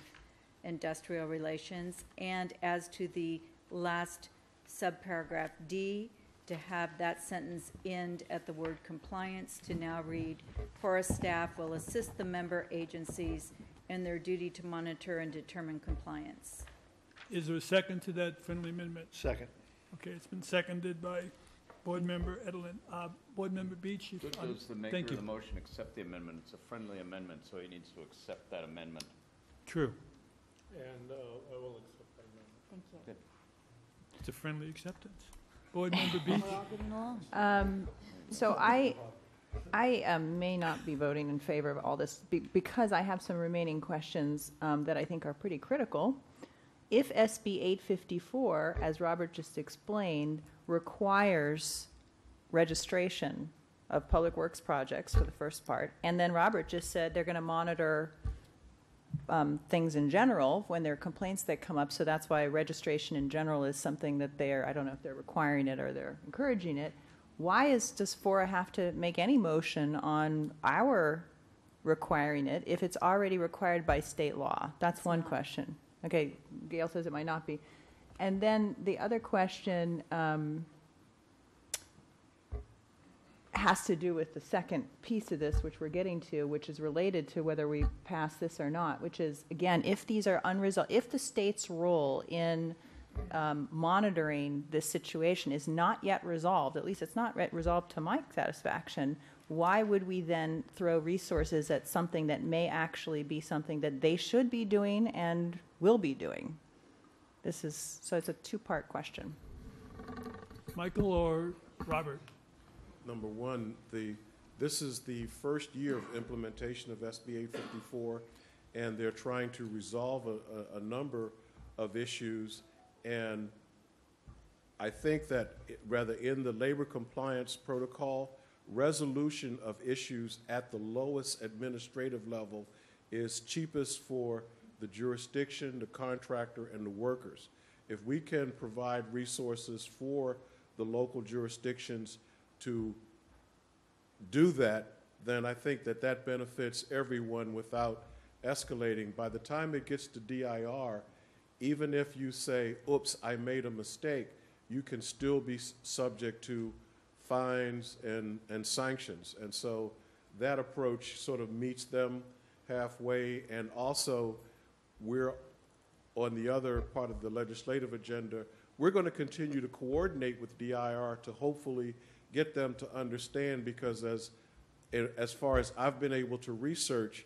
Industrial Relations, and as to the last subparagraph D, to have that sentence end at the word compliance, to now read, FORA staff will assist the member agencies in their duty to monitor and determine compliance. Is there a second to that friendly amendment? Second. Okay, it's been seconded by Board Member Edelin. Board Member Beach? Does the maker thank of you. the motion accept the amendment? It's a friendly amendment, so he needs to accept that amendment. True. And I will accept that amendment. Thank you. It's a friendly acceptance. Board Member Beach? We're all getting along. So I may not be voting in favor of all this because I have some remaining questions that I think are pretty critical. If SB 854, as Robert just explained, requires registration of public works projects for the first part, and then Robert just said they're going to monitor things in general when there are complaints that come up, so that's why registration in general is something that I don't know if they're requiring it or they're encouraging it. Why does FORA have to make any motion on our requiring it if it's already required by state law? That's one question. Okay, Gail says it might not be. And then the other question has to do with the second piece of this, which we're getting to, which is related to whether we pass this or not, which is, again, if these are unresolved, if the state's role in monitoring this situation is not yet resolved, at least it's not resolved to my satisfaction, why would we then throw resources at something that may actually be something that they should be doing and will be doing? So it's a two-part question. Michael or Robert? Number one, this is the first year of implementation of SB 854, and they're trying to resolve a number of issues. And I think that rather in the labor compliance protocol, resolution of issues at the lowest administrative level is cheapest for the jurisdiction, the contractor, and the workers. If we can provide resources for the local jurisdictions to do that, then I think that that benefits everyone without escalating. By the time it gets to DIR, even if you say, oops, I made a mistake, you can still be subject to fines and sanctions. And so that approach sort of meets them halfway. And also, we're on the other part of the legislative agenda, we're going to continue to coordinate with DIR to hopefully get them to understand, because as far as I've been able to research,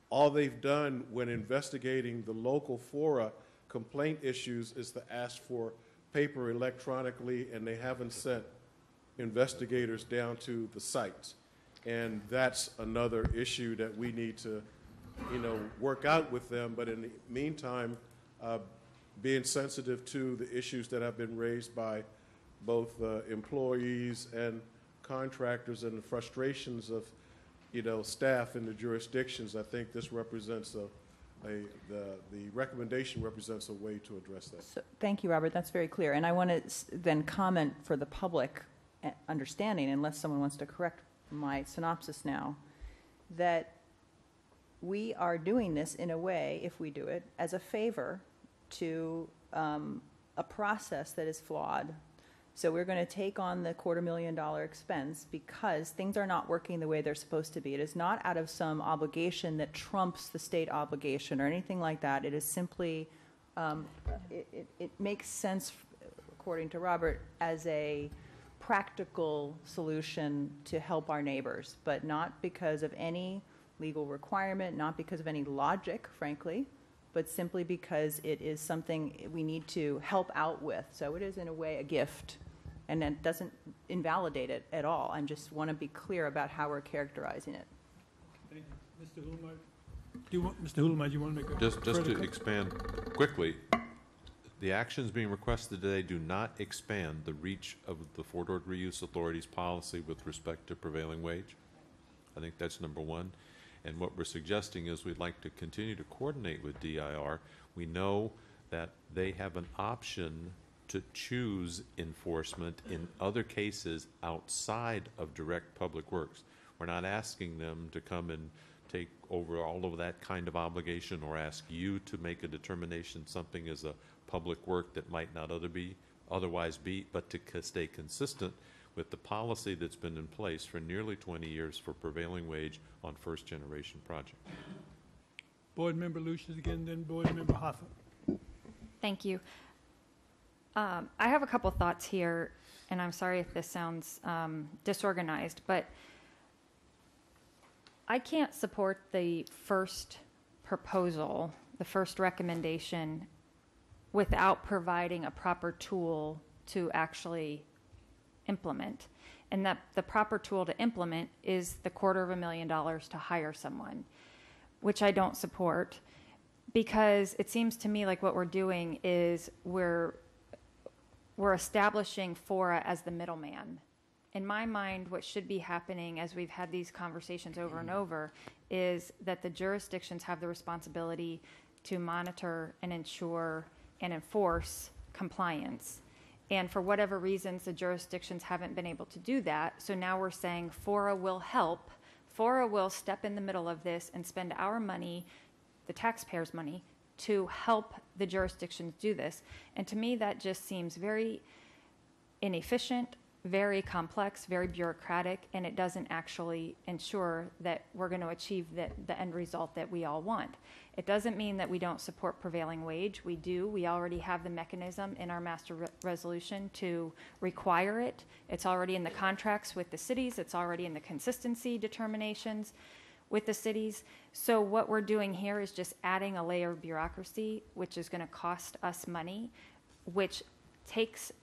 all they've done when investigating the local FORA complaint issues is to ask for paper electronically, and they haven't sent investigators down to the sites. And that's another issue that we need to, work out with them. But in the meantime, being sensitive to the issues that have been raised by both employees and contractors and the frustrations of, staff in the jurisdictions. I think this represents the recommendation represents a way to address that. So, thank you, Robert. That's very clear. And I want to then comment for the public understanding, unless someone wants to correct my synopsis now, that we are doing this in a way, if we do it, as a favor to a process that is flawed. So we're going to take on the $250,000 expense because things are not working the way they're supposed to be. It is not out of some obligation that trumps the state obligation or anything like that. It is simply, it makes sense, according to Robert, as a practical solution to help our neighbors, but not because of any legal requirement, not because of any logic, frankly, but simply because it is something we need to help out with. So it is, in a way, a gift, and it doesn't invalidate it at all. I just want to be clear about how we're characterizing it. Thank you. Mr. Hulmeyer, Mr. Hulmeyer, do you want to make a Just to expand quickly, the actions being requested today do not expand the reach of the Fort Ord Reuse Authority's policy with respect to prevailing wage. I think that's number one. And what we're suggesting is we'd like to continue to coordinate with DIR. We know that they have an option to choose enforcement in other cases outside of direct public works. We're not asking them to come and take over all of that kind of obligation or ask you to make a determination something is a public work that might not otherwise be, but to stay consistent with the policy that's been in place for nearly 20 years for prevailing wage on first-generation projects. Board Member Lucius again, then Board Member Hoffa. Thank you. I have a couple thoughts here, and I'm sorry if this sounds disorganized, but I can't support the first proposal, the first recommendation, without providing a proper tool to actually implement. And that the proper tool to implement is the $250,000 to hire someone, which I don't support, because it seems to me like what we're doing is we're establishing FORA as the middleman. In my mind, what should be happening, as we've had these conversations over and over, is that the jurisdictions have the responsibility to monitor and ensure and enforce compliance. And for whatever reasons, the jurisdictions haven't been able to do that. So now we're saying FORA will help. FORA will step in the middle of this and spend our money, the taxpayers' money, to help the jurisdictions do this. And to me, that just seems very inefficient, very complex, very bureaucratic, and it doesn't actually ensure that we're going to achieve the end result that we all want. It doesn't mean that we don't support prevailing wage. We do. We already have the mechanism in our master resolution to require it. It's already in the contracts with the cities. It's already in the consistency determinations with the cities. So what we're doing here is just adding a layer of bureaucracy, which is going to cost us money, which takes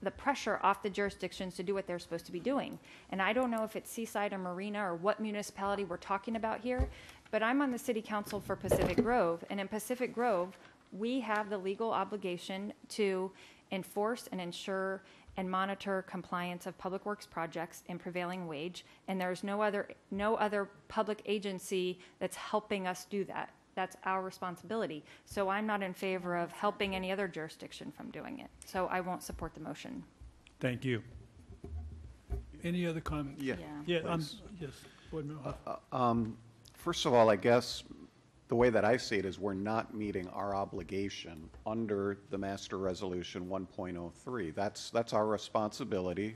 the pressure off the jurisdictions to do what they're supposed to be doing. And I don't know if it's Seaside or Marina or what municipality we're talking about here, but I'm on the city council for Pacific Grove, and in Pacific Grove, we have the legal obligation to enforce and ensure and monitor compliance of public works projects in prevailing wage, and there's no other public agency that's helping us do that. That's our responsibility. So I'm not in favor of helping any other jurisdiction from doing it. So I won't support the motion. Thank you. Any other comments? Yeah, Yeah, please. yes, Board Member Huff. First of all, I guess the way that I see it is we're not meeting our obligation under the Master Resolution 1.03. That's our responsibility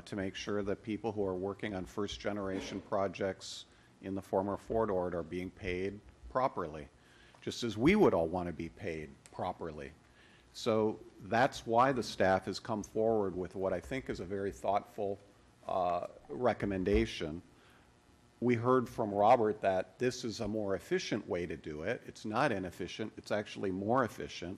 to make sure that people who are working on first-generation projects in the former Fort Ord are being paid properly, just as we would all want to be paid properly. So that's why the staff has come forward with what I think is a very thoughtful recommendation. We heard from Robert that this is a more efficient way to do it. It's not inefficient, it's actually more efficient.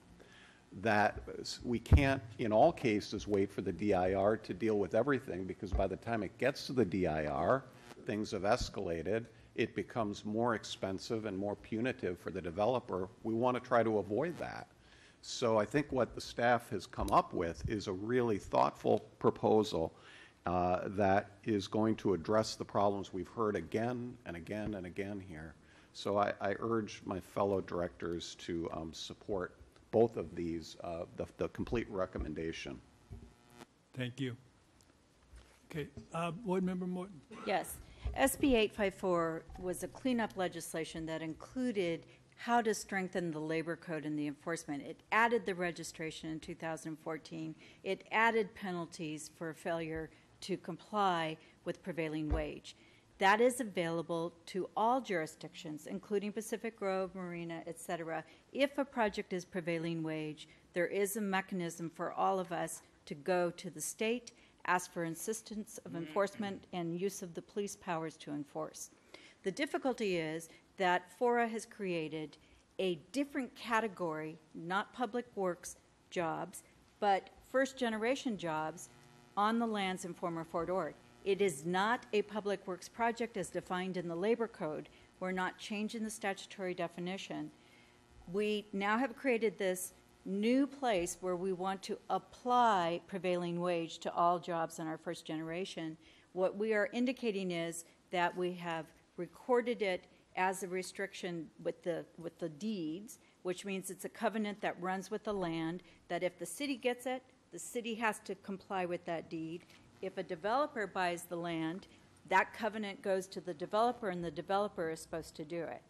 That we can't, in all cases, wait for the DIR to deal with everything, because by the time it gets to the DIR, things have escalated. It becomes more expensive and more punitive for the developer. We want to try to avoid that. So I think what the staff has come up with is a really thoughtful proposal that is going to address the problems we've heard again and again and again here. So I urge my fellow directors to support both of these, the complete recommendation. Thank you. Okay, Board Member Morton. Yes. SB 854 was a cleanup legislation that included how to strengthen the labor code and the enforcement. It added the registration in 2014. It added penalties for failure to comply with prevailing wage. That is available to all jurisdictions, including Pacific Grove, Marina, et cetera. If a project is prevailing wage, there is a mechanism for all of us to go to the state, ask for assistance of enforcement and use of the police powers to enforce. The difficulty is that FORA has created a different category, not public works jobs, but first-generation jobs on the lands in former Fort Ord. It is not a public works project as defined in the labor code. We're not changing the statutory definition. We now have created this new place where we want to apply prevailing wage to all jobs in our first generation. What we are indicating is that we have recorded it as a restriction with the deeds, which means it's a covenant that runs with the land, that if the city gets it, the city has to comply with that deed. If a developer buys the land, that covenant goes to the developer, and the developer is supposed to do it.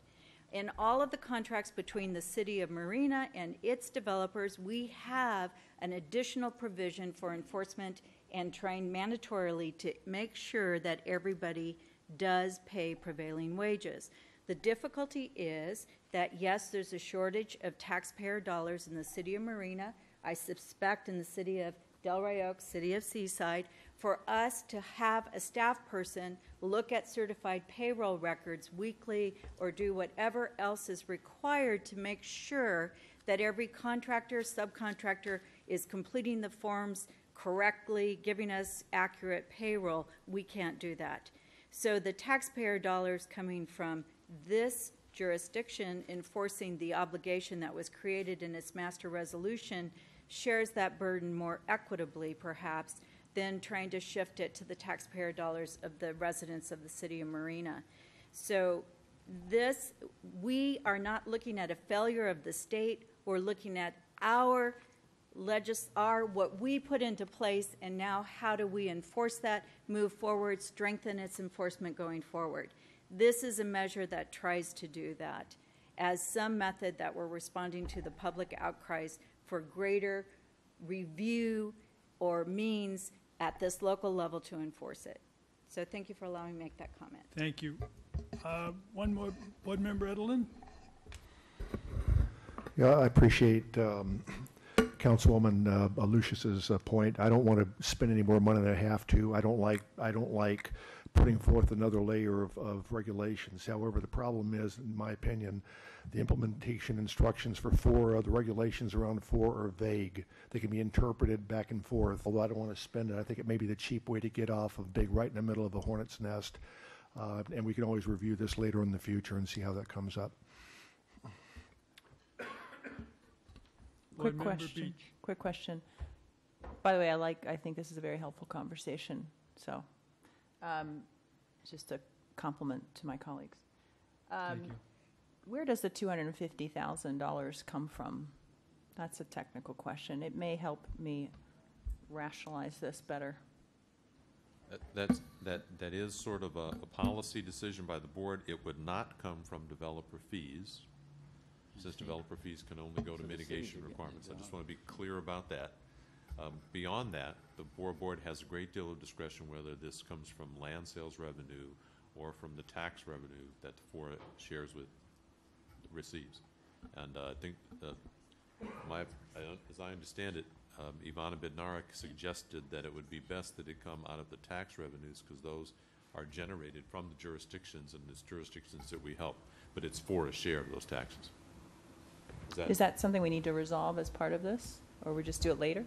In all of the contracts between the city of Marina and its developers, we have an additional provision for enforcement and trying mandatorily to make sure that everybody does pay prevailing wages. The difficulty is that, yes, there's a shortage of taxpayer dollars in the city of Marina. I suspect in the city of Delray Oaks, city of Seaside, for us to have a staff person look at certified payroll records weekly or do whatever else is required to make sure that every contractor, subcontractor is completing the forms correctly, giving us accurate payroll. We can't do that. So the taxpayer dollars coming from this jurisdiction enforcing the obligation that was created in its master resolution shares that burden more equitably, perhaps, than trying to shift it to the taxpayer dollars of the residents of the city of Marina. So this, we are not looking at a failure of the state. We're looking at our what we put into place, and now how do we enforce that, move forward, strengthen its enforcement going forward. This is a measure that tries to do that as some method that we're responding to the public outcries for greater review or means at this local level to enforce it. So thank you for allowing me to make that comment. Thank you. One more, Board Member Edelin. Yeah, I appreciate Councilwoman Lucius's point. I don't want to spend any more money than I have to. I don't like putting forth another layer of regulations. However, the problem is, in my opinion, the implementation instructions for FORA, the regulations around FORA are vague. They can be interpreted back and forth. Although I don't want to spend it, I think it may be the cheap way to get off of being right in the middle of a hornet's nest. And we can always review this later in the future and see how that comes up. Quick question. By the way, I think this is a very helpful conversation. So, just a compliment to my colleagues. Thank you. where does the $250,000 come from? That's a technical question. It may help me rationalize this better. That is sort of a policy decision by the board. It would not come from developer fees, since developer fees can only go to mitigation requirements. I just want to be clear about that. Beyond that, the board has a great deal of discretion whether this comes from land sales revenue or from the tax revenue that the FORA receives. And I think as I understand it, Ivana Bednarik suggested that it would be best that it come out of the tax revenues because those are generated from the jurisdictions, and it's jurisdictions that we help, but it's for a share of those taxes. Is that something we need to resolve as part of this, or we just do it later?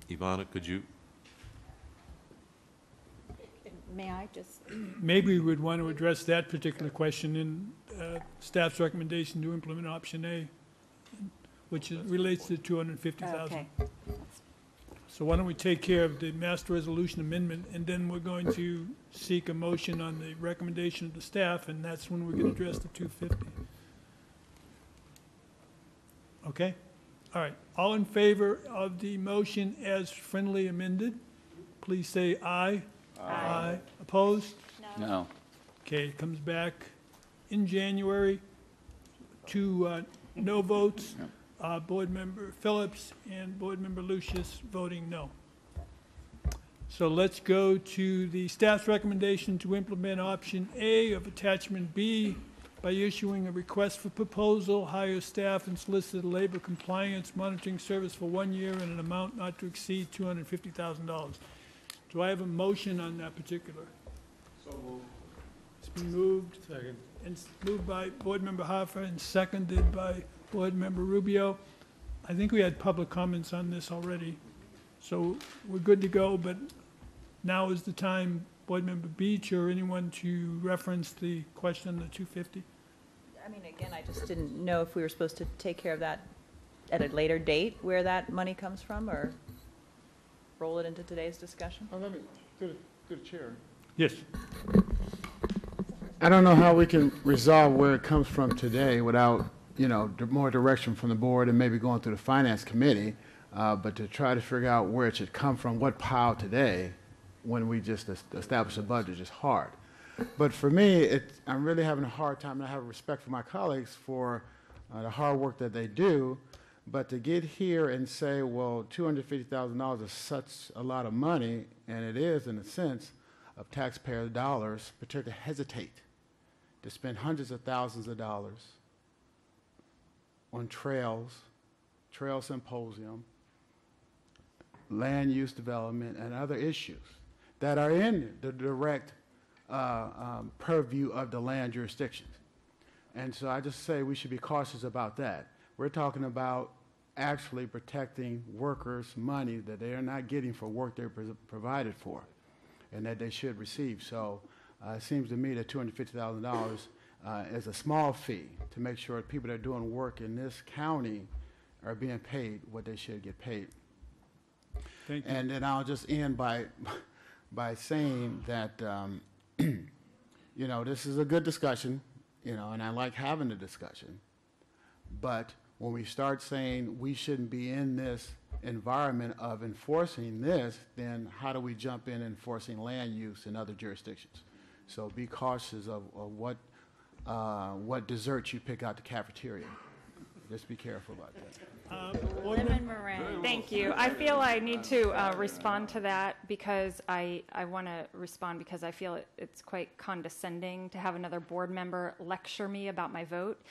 Ivana, could you? May I just? Maybe we would want to address that particular question in staff's recommendation to implement option A, which relates to 250,000. Okay. So why don't we take care of the master resolution amendment, and then we're going to seek a motion on the recommendation of the staff, and that's when we can address the 250. Okay? All right. All in favor of the motion as friendly amended, please say aye. Aye. Opposed? No. Okay, it comes back in January. 2 no votes. Board Member Phillips and Board Member Lucius voting no. So let's go to the staff's recommendation to implement option A of attachment B by issuing a request for proposal, hire staff and solicit labor compliance monitoring service for 1 year in an amount not to exceed $250,000. Do I have a motion on that particular? So moved. It's been moved. Second. And it's moved by Board Member Hoffa and seconded by Board Member Rubio. I think we had public comments on this already, so we're good to go, but now is the time, Board Member Beach or anyone, to reference the question on the 250? I mean, again, I just didn't know if we were supposed to take care of that at a later date, where that money comes from, or roll it into today's discussion? Let me, to the chair. Yes. I don't know how we can resolve where it comes from today without, more direction from the board and maybe going through the finance committee, but to try to figure out where it should come from, what pile today, when we just establish a budget is hard. But for me, I'm really having a hard time, and I have respect for my colleagues for the hard work that they do, but to get here and say, well, $250,000 is such a lot of money, and it is in a sense of taxpayer dollars, particularly hesitate to spend hundreds of thousands of dollars on trail symposium, land use development, and other issues that are in the direct purview of the land jurisdictions. And so I just say we should be cautious about that. We're talking about actually protecting workers' money that they are not getting for work they're provided for and that they should receive. So it seems to me that $250,000 is a small fee to make sure that people that are doing work in this county are being paid what they should get paid. Thank you. And then I'll just end by saying that, this is a good discussion, and I like having the discussion. But when we start saying we shouldn't be in this environment of enforcing this, then how do we jump in enforcing land use in other jurisdictions? So be cautious of what desserts you pick out the cafeteria. Just be careful about that. Lemon meringue. Thank you. I feel I need to respond to that because I want to respond because I feel it's quite condescending to have another board member lecture me about my vote.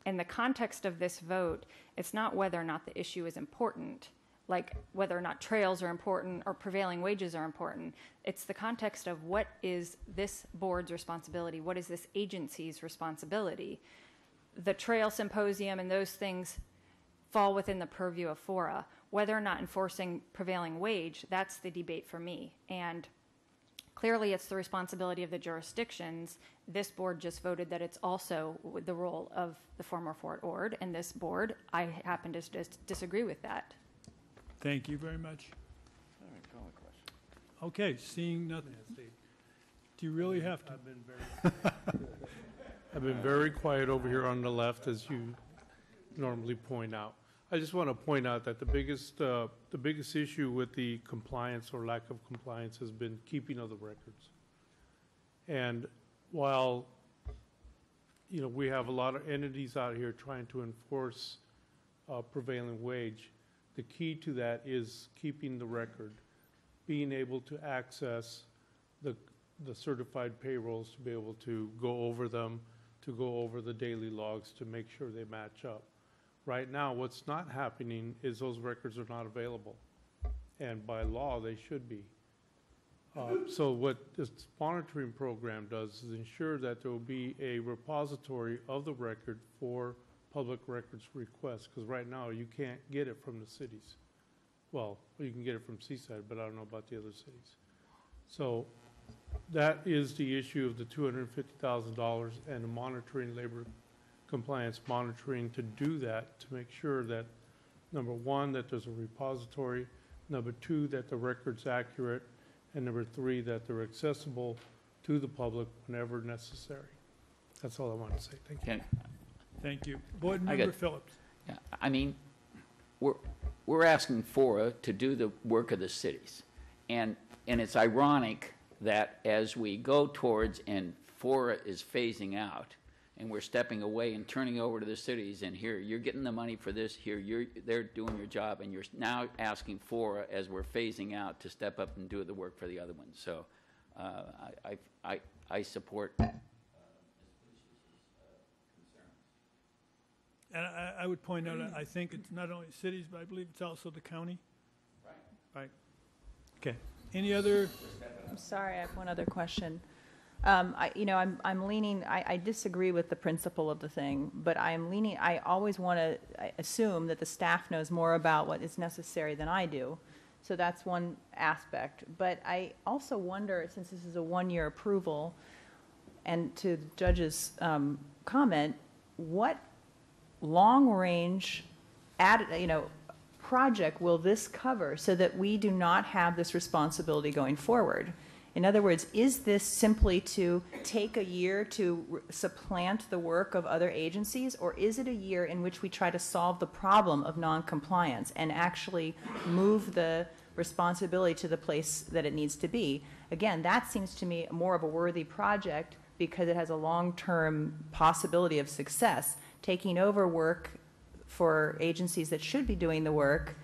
In the context of this vote, it's not whether or not the issue is important, like whether or not trails are important or prevailing wages are important. It's the context of what is this board's responsibility, what is this agency's responsibility. The trail symposium and those things fall within the purview of FORA. Whether or not enforcing prevailing wage, that's the debate for me. And clearly it's the responsibility of the jurisdictions. This board just voted that it's also the role of the former Fort Ord, and this board, I happen to disagree with that. Thank you very much. All right, call a question. Okay, seeing nothing. Do you really have to? I've been very quiet over here on the left, as you normally point out. I just want to point out that the biggest issue with the compliance or lack of compliance has been keeping of the records. And while, you know, we have a lot of entities out here trying to enforce prevailing wage, the key to that is keeping the record, being able to access the certified payrolls, to be able to go over them, to go over the daily logs to make sure they match up. Right now, what's not happening is those records are not available. And by law, they should be. So what this monitoring program does is ensure that there will be a repository of the record for public records requests, because right now you can't get it from the cities. Well, you can get it from Seaside, but I don't know about the other cities. So that is the issue of the $250,000 and the monitoring, labor compliance monitoring, to do that, to make sure that, number one, that there's a repository, number two, that the record's accurate, and number three, that they're accessible to the public whenever necessary. That's all I want to say. Thank you. Thank you. Board Member Phillips. Yeah, I mean, we're asking FORA to do the work of the cities. And it's ironic that as we go towards and FORA is phasing out, and we're stepping away and turning over to the cities, and here, you're getting the money for this, here, they're doing your job, and you're now asking FORA, as we're phasing out, to step up and do the work for the other ones. So I support And I would point out, I think it's not only cities, but I believe it's also the county. Right. Right. Okay. Any other? I'm sorry, I have one other question. I'm leaning, I disagree with the principle of the thing, but I always want to assume that the staff knows more about what is necessary than I do. So that's one aspect. But I also wonder, since this is a one-year approval, and to the judge's comment, what long-range project will this cover so that we do not have this responsibility going forward? In other words, is this simply to take a year to supplant the work of other agencies, or is it a year in which we try to solve the problem of noncompliance and actually move the responsibility to the place that it needs to be? Again, that seems to me more of a worthy project because it has a long-term possibility of success. Taking over work for agencies that should be doing the work,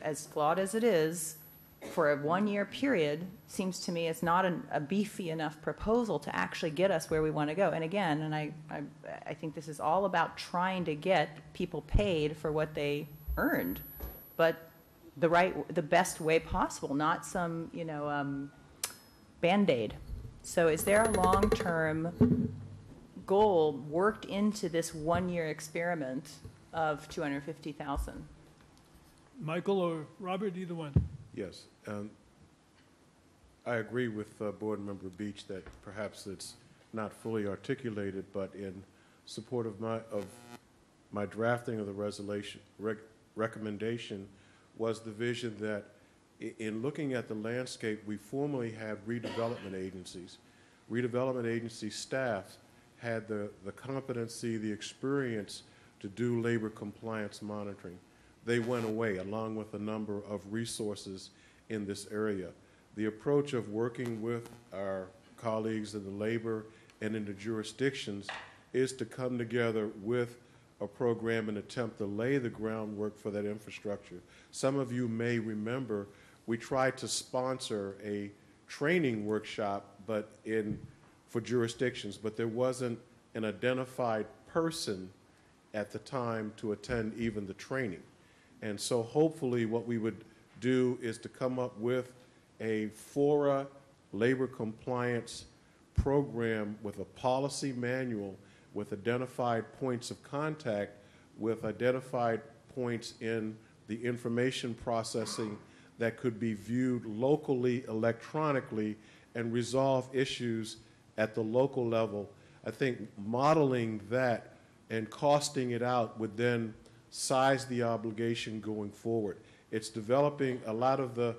as flawed as it is, for a one-year period, seems to me it's not a beefy enough proposal to actually get us where we want to go. And again, and I think this is all about trying to get people paid for what they earned, but the best way possible, not some Band-Aid. So is there a long-term goal worked into this one-year experiment of $250,000? Michael or Robert, either one. Yes. I agree with Board Member Beach that perhaps it's not fully articulated, but in support of my drafting of the recommendation was the vision that in looking at the landscape, we formerly had redevelopment agencies. Redevelopment agency staff had the competency, the experience to do labor compliance monitoring. They went away along with a number of resources in this area. The approach of working with our colleagues in the labor and in the jurisdictions is to come together with a program and attempt to lay the groundwork for that infrastructure. Some of you may remember we tried to sponsor a training workshop for jurisdictions, but there wasn't an identified person at the time to attend even the training. And so hopefully what we would do is to come up with a FORA labor compliance program with a policy manual with identified points of contact, with identified points in the information processing that could be viewed locally, electronically, and resolve issues at the local level. I think modeling that and costing it out would then size the obligation going forward. It's developing a lot of the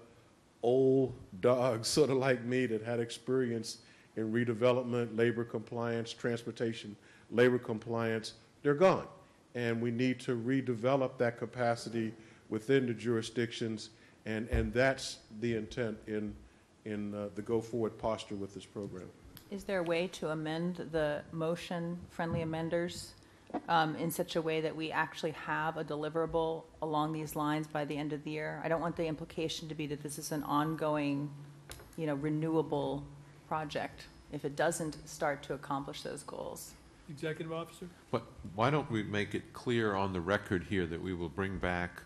old dogs, sort of like me, that had experience in redevelopment, labor compliance, transportation, labor compliance, they're gone. And we need to redevelop that capacity within the jurisdictions, and that's the intent in the go-forward posture with this program. Is there a way to amend the motion, friendly amenders, in such a way that we actually have a deliverable along these lines by the end of the year? I don't want the implication to be that this is an ongoing, renewable project if it doesn't start to accomplish those goals. Executive Officer? But why don't we make it clear on the record here that we will bring back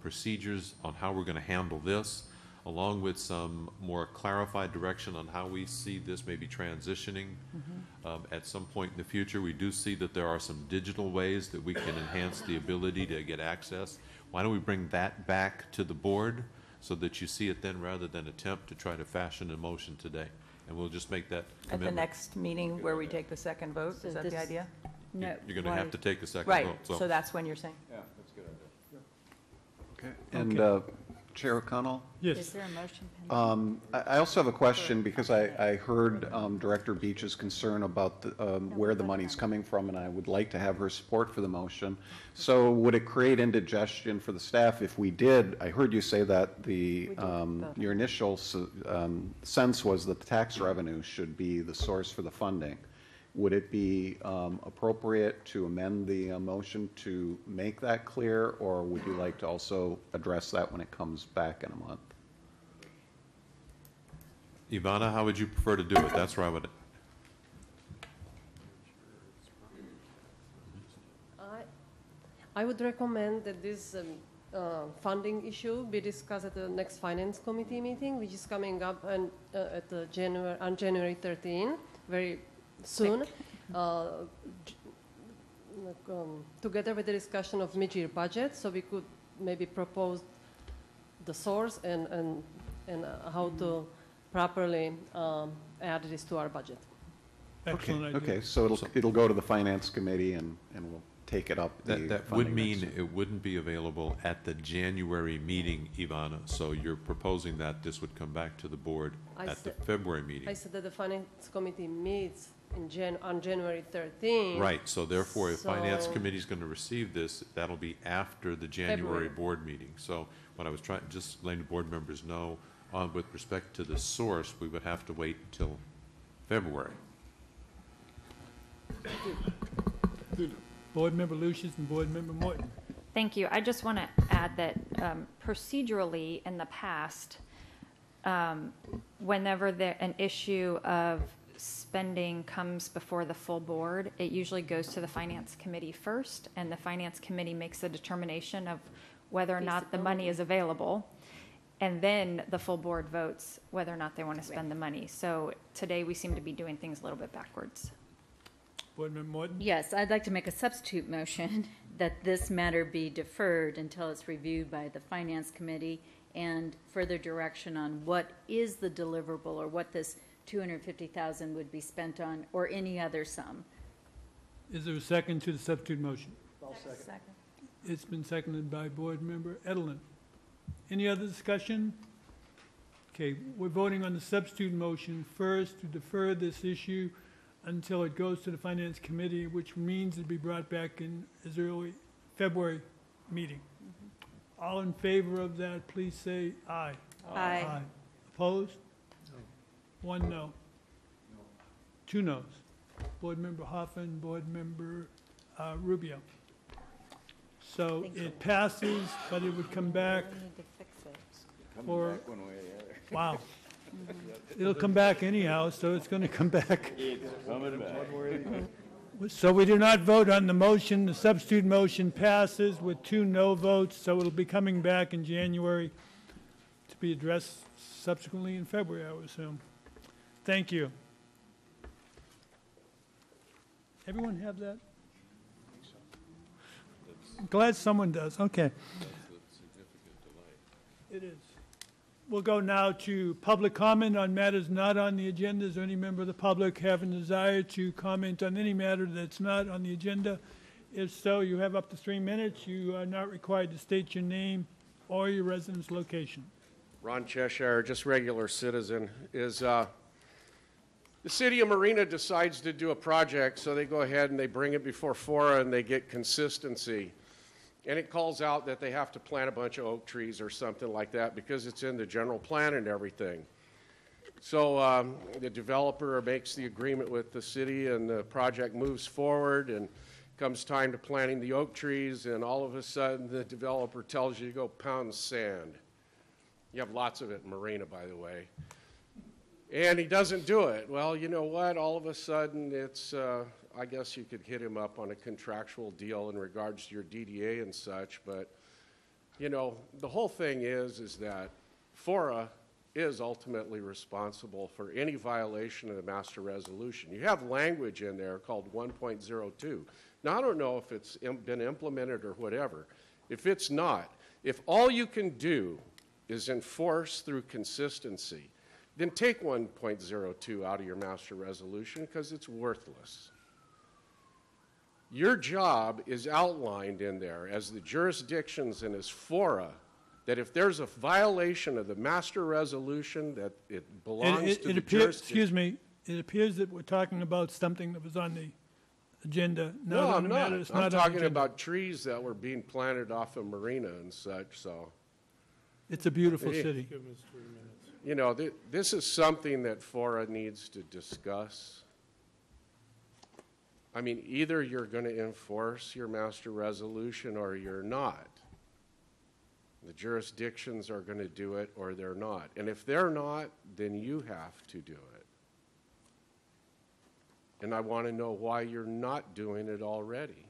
procedures on how we're going to handle this, along with some more clarified direction on how we see this maybe transitioning at some point in the future. We do see that there are some digital ways that we can enhance the ability to get access. Why don't we bring that back to the board so that you see it then, rather than attempt to try to fashion a motion today? And we'll just make that commitment. At the next meeting where we take the second vote, is that the idea? No. You're going to have to take a second Right, vote. so that's when you're saying? Yeah, that's a good idea. Okay. And Chair O'Connell? Yes. Is there a motion pending? I also have a question, because I heard Director Beach's concern about where the money's coming from, and I would like to have her support for the motion. So would it create indigestion for the staff if we did? I heard you say that your initial sense was that the tax revenue should be the source for the funding. Would it be appropriate to amend the motion to make that clear, or would you like to also address that when it comes back in a month? Ivana, how would you prefer to do it? That's where I would. I would recommend that this funding issue be discussed at the next Finance Committee meeting, which is coming up on January 13, very soon, together with the discussion of mid-year budget, so we could maybe propose the source and how to properly add this to our budget. Excellent idea. Okay, so it'll go to the Finance Committee, and we'll take it up. That would mean it wouldn't be available at the January meeting, Ivana. So you're proposing that this would come back to the board at the February meeting. I said that the Finance Committee meets on January 13. Right, so therefore, if Finance Committee is going to receive this, that'll be after the January board meeting. So what I was trying, just letting the board members know, with respect to the source, we would have to wait until February. Board Member Lucius and Board Member Morton. Thank you. I just want to add that procedurally in the past, whenever an issue of spending comes before the full board, it usually goes to the Finance Committee first, and the Finance Committee makes a determination of whether or not the money is available, and then the full board votes whether or not they want to spend the money. So today we seem to be doing things a little bit backwards. Board Member Morton? Yes, I'd like to make a substitute motion that this matter be deferred until it's reviewed by the Finance Committee and further direction on what is the deliverable, or what this $250,000 would be spent on, or any other sum. Is there a second to the substitute motion? I'll second. It's been seconded by Board Member Edelin. Any other discussion? Okay, we're voting on the substitute motion first to defer this issue until it goes to the Finance Committee, which means it'll be brought back in as early February meeting. All in favor of that, please say aye. Aye. Opposed? One no. Two noes. Board Member Hoffman, Board Member Rubio. So it passes, but it would come back for, wow. It'll come back anyhow, so it's going to come back. So we do not vote on the motion. The substitute motion passes with 2 no votes, so it'll be coming back in January to be addressed subsequently in February, I would assume. Thank you. Everyone have that? I'm glad someone does. Okay. It is. We'll go now to public comment on matters not on the agenda. Is there any member of the public having a desire to comment on any matter that's not on the agenda? If so, you have up to 3 minutes. You are not required to state your name or your residence location. Ron Cheshire, just regular citizen. The city of Marina decides to do a project, so they go ahead and they bring it before FORA and they get consistency. And it calls out that they have to plant a bunch of oak trees or something like that because it's in the general plan and everything. So the developer makes the agreement with the city and the project moves forward, and comes time to planting the oak trees, and all of a sudden the developer tells you to go pound sand. You have lots of it in Marina, by the way. And he doesn't do it. Well, you know what? All of a sudden it's, I guess you could hit him up on a contractual deal in regards to your DDA and such, but, you know, the whole thing is that FORA is ultimately responsible for any violation of the master resolution. You have language in there called 1.02. Now, I don't know if it's been implemented or whatever. If it's not, if all you can do is enforce through consistency, then take 1.02 out of your master resolution because it's worthless. Your job is outlined in there as the jurisdictions and as FORA, that if there's a violation of the master resolution, that it belongs to the jurisdiction. Excuse me, it appears that we're talking about something that was on the agenda, not on the matter. It's not I'm on talking the agenda. about trees that were being planted off of Marina and such, so. It's a beautiful city. You know, this is something that FORA needs to discuss. I mean, either you're going to enforce your master resolution or you're not. The jurisdictions are going to do it or they're not. And if they're not, then you have to do it. And I want to know why you're not doing it already.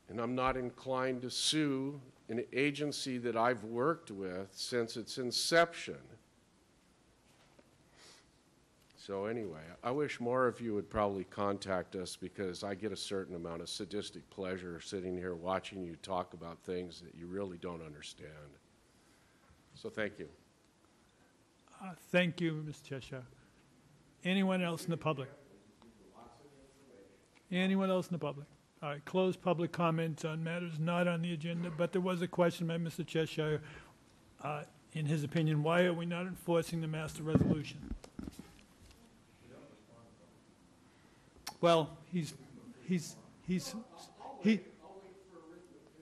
And I'm not inclined to sue an agency that I've worked with since its inception. So anyway, I wish more of you would probably contact us because I get a certain amount of sadistic pleasure sitting here watching you talk about things that you really don't understand. So thank you. Thank you, Ms. Cheshire. Anyone else in the public? Anyone else in the public? All right, close public comments on matters not on the agenda, but there was a question by Mr. Cheshire. In his opinion, why are we not enforcing the master resolution? Well,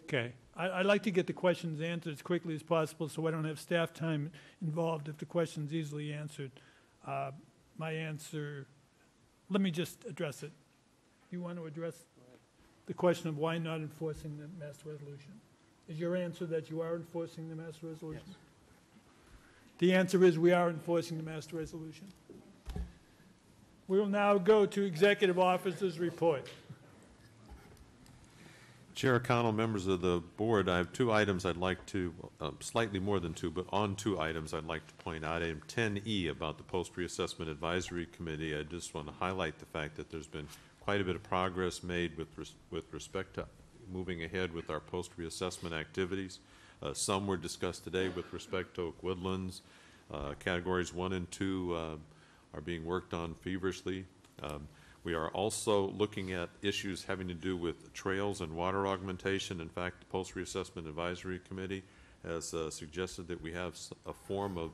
okay. I'd like to get the questions answered as quickly as possible so I don't have staff time involved if the question's easily answered. My answer, let me just address it. You want to address the question of why not enforcing the master resolution? Is your answer that you are enforcing the master resolution? Yes. The answer is we are enforcing the master resolution. We will now go to Executive Officer's report. Chair O'Connell, members of the board, I have two items I'd like to, slightly more than two, but on two items I'd like to point out. Item 10E about the Post-Reassessment Advisory Committee. I just want to highlight the fact that there's been quite a bit of progress made with respect to moving ahead with our post-reassessment activities. Some were discussed today with respect to Woodlands. Categories 1 and 2 are being worked on feverishly. We are also looking at issues having to do with trails and water augmentation. In fact, the Post-Reassessment Advisory Committee has suggested that we have a form of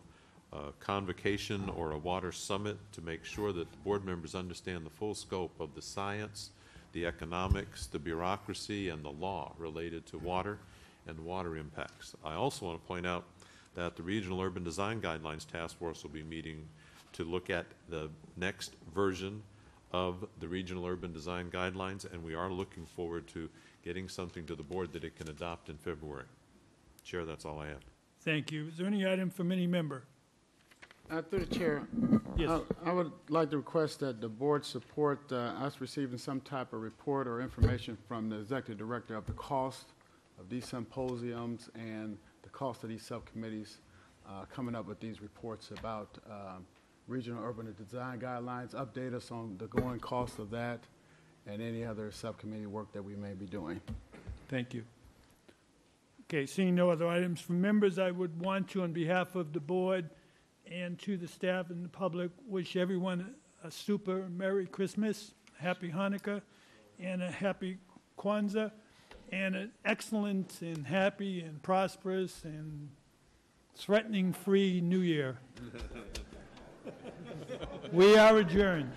convocation or a water summit to make sure that the board members understand the full scope of the science, the economics, the bureaucracy, and the law related to water and water impacts. I also want to point out that the Regional Urban Design Guidelines Task Force will be meeting to look at the next version of the Regional Urban Design Guidelines, and we are looking forward to getting something to the board that it can adopt in February. Chair, that's all I have. Thank you. Is there any item from any member? Through the chair, yes. I would like to request that the board support us receiving some type of report or information from the executive director of the cost of these symposiums and the cost of these subcommittees, coming up with these reports about regional urban design guidelines, update us on the going cost of that, and any other subcommittee work that we may be doing. Thank you. Okay, seeing no other items from members, I would want to, on behalf of the board and to the staff and the public, wish everyone a super Merry Christmas, Happy Hanukkah, and a Happy Kwanzaa, and an excellent and happy and prosperous and threatening free New Year. We are adjourned.